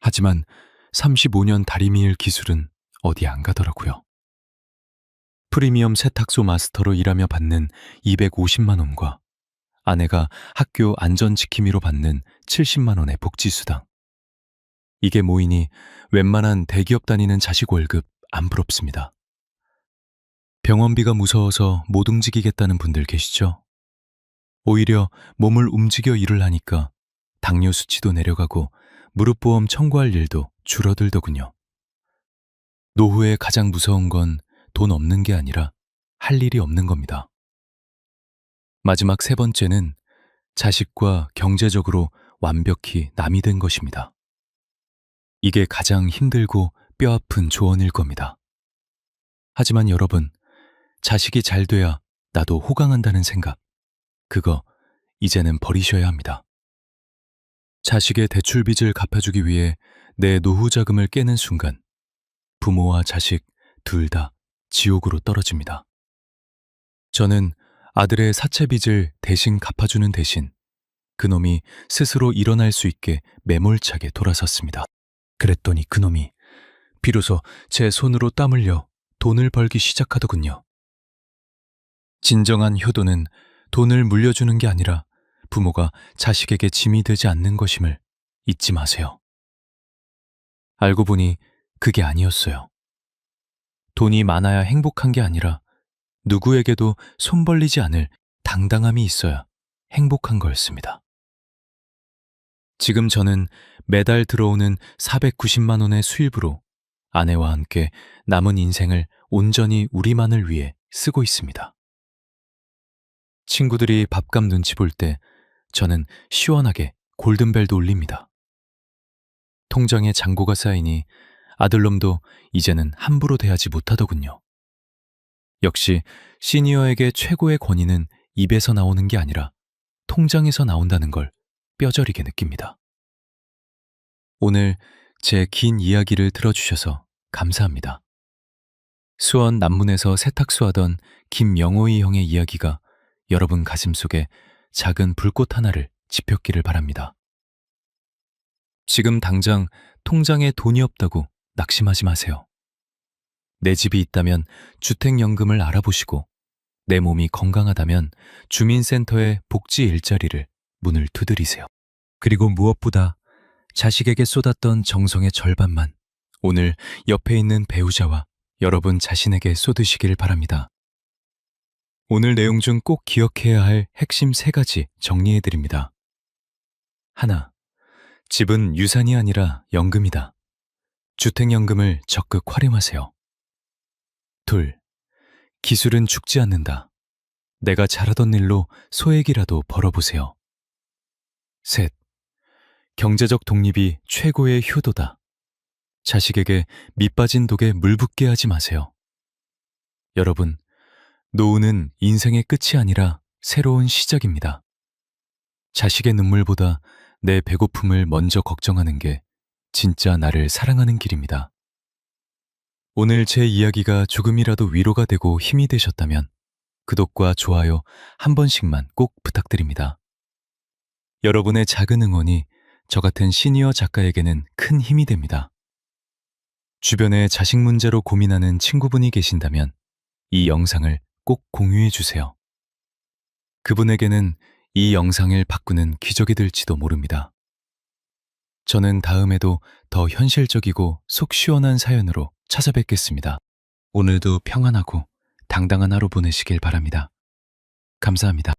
하지만 35년 다리미일 기술은 어디 안 가더라고요. 프리미엄 세탁소 마스터로 일하며 받는 250만 원과 아내가 학교 안전지킴이로 받는 70만 원의 복지수당. 이게 모이니 웬만한 대기업 다니는 자식 월급 안 부럽습니다. 병원비가 무서워서 못 움직이겠다는 분들 계시죠? 오히려 몸을 움직여 일을 하니까 당뇨 수치도 내려가고 무릎보험 청구할 일도 줄어들더군요. 노후에 가장 무서운 건 돈 없는 게 아니라 할 일이 없는 겁니다. 마지막 3번째는 자식과 경제적으로 완벽히 남이 된 것입니다. 이게 가장 힘들고 뼈아픈 조언일 겁니다. 하지만 여러분, 자식이 잘 돼야 나도 호강한다는 생각, 그거 이제는 버리셔야 합니다. 자식의 대출 빚을 갚아주기 위해 내 노후 자금을 깨는 순간 부모와 자식 둘 다 지옥으로 떨어집니다. 저는 아들의 사채 빚을 대신 갚아주는 대신 그놈이 스스로 일어날 수 있게 매몰차게 돌아섰습니다. 그랬더니 그놈이 비로소 제 손으로 땀 흘려 돈을 벌기 시작하더군요. 진정한 효도는 돈을 물려주는 게 아니라 부모가 자식에게 짐이 되지 않는 것임을 잊지 마세요. 알고 보니 그게 아니었어요. 돈이 많아야 행복한 게 아니라 누구에게도 손 벌리지 않을 당당함이 있어야 행복한 거였습니다. 지금 저는 매달 들어오는 490만 원의 수입으로 아내와 함께 남은 인생을 온전히 우리만을 위해 쓰고 있습니다. 친구들이 밥값 눈치 볼 때 저는 시원하게 골든벨도 울립니다. 통장에 잔고가 쌓이니 아들놈도 이제는 함부로 대하지 못하더군요. 역시 시니어에게 최고의 권위는 입에서 나오는 게 아니라 통장에서 나온다는 걸 뼈저리게 느낍니다. 오늘 제 긴 이야기를 들어주셔서 감사합니다. 수원 남문에서 세탁소 하던 김영호이 형의 이야기가 여러분 가슴속에 작은 불꽃 하나를 지폈기를 바랍니다. 지금 당장 통장에 돈이 없다고 낙심하지 마세요. 내 집이 있다면 주택연금을 알아보시고 내 몸이 건강하다면 주민센터의 복지 일자리를 문을 두드리세요. 그리고 무엇보다 자식에게 쏟았던 정성의 절반만 오늘 옆에 있는 배우자와 여러분 자신에게 쏟으시길 바랍니다. 오늘 내용 중 꼭 기억해야 할 핵심 3가지 정리해드립니다. 하나, 집은 유산이 아니라 연금이다. 주택연금을 적극 활용하세요. 둘, 기술은 죽지 않는다. 내가 잘하던 일로 소액이라도 벌어보세요. 셋, 경제적 독립이 최고의 효도다. 자식에게 밑빠진 독에 물 붓게 하지 마세요. 여러분, 노후는 인생의 끝이 아니라 새로운 시작입니다. 자식의 눈물보다 내 배고픔을 먼저 걱정하는 게 진짜 나를 사랑하는 길입니다. 오늘 제 이야기가 조금이라도 위로가 되고 힘이 되셨다면 구독과 좋아요 한 번씩만 꼭 부탁드립니다. 여러분의 작은 응원이 저 같은 시니어 작가에게는 큰 힘이 됩니다. 주변에 자식 문제로 고민하는 친구분이 계신다면 이 영상을 꼭 공유해 주세요. 그분에게는 이 영상을 바꾸는 기적이 될지도 모릅니다. 저는 다음에도 더 현실적이고 속 시원한 사연으로 찾아뵙겠습니다. 오늘도 평안하고 당당한 하루 보내시길 바랍니다. 감사합니다.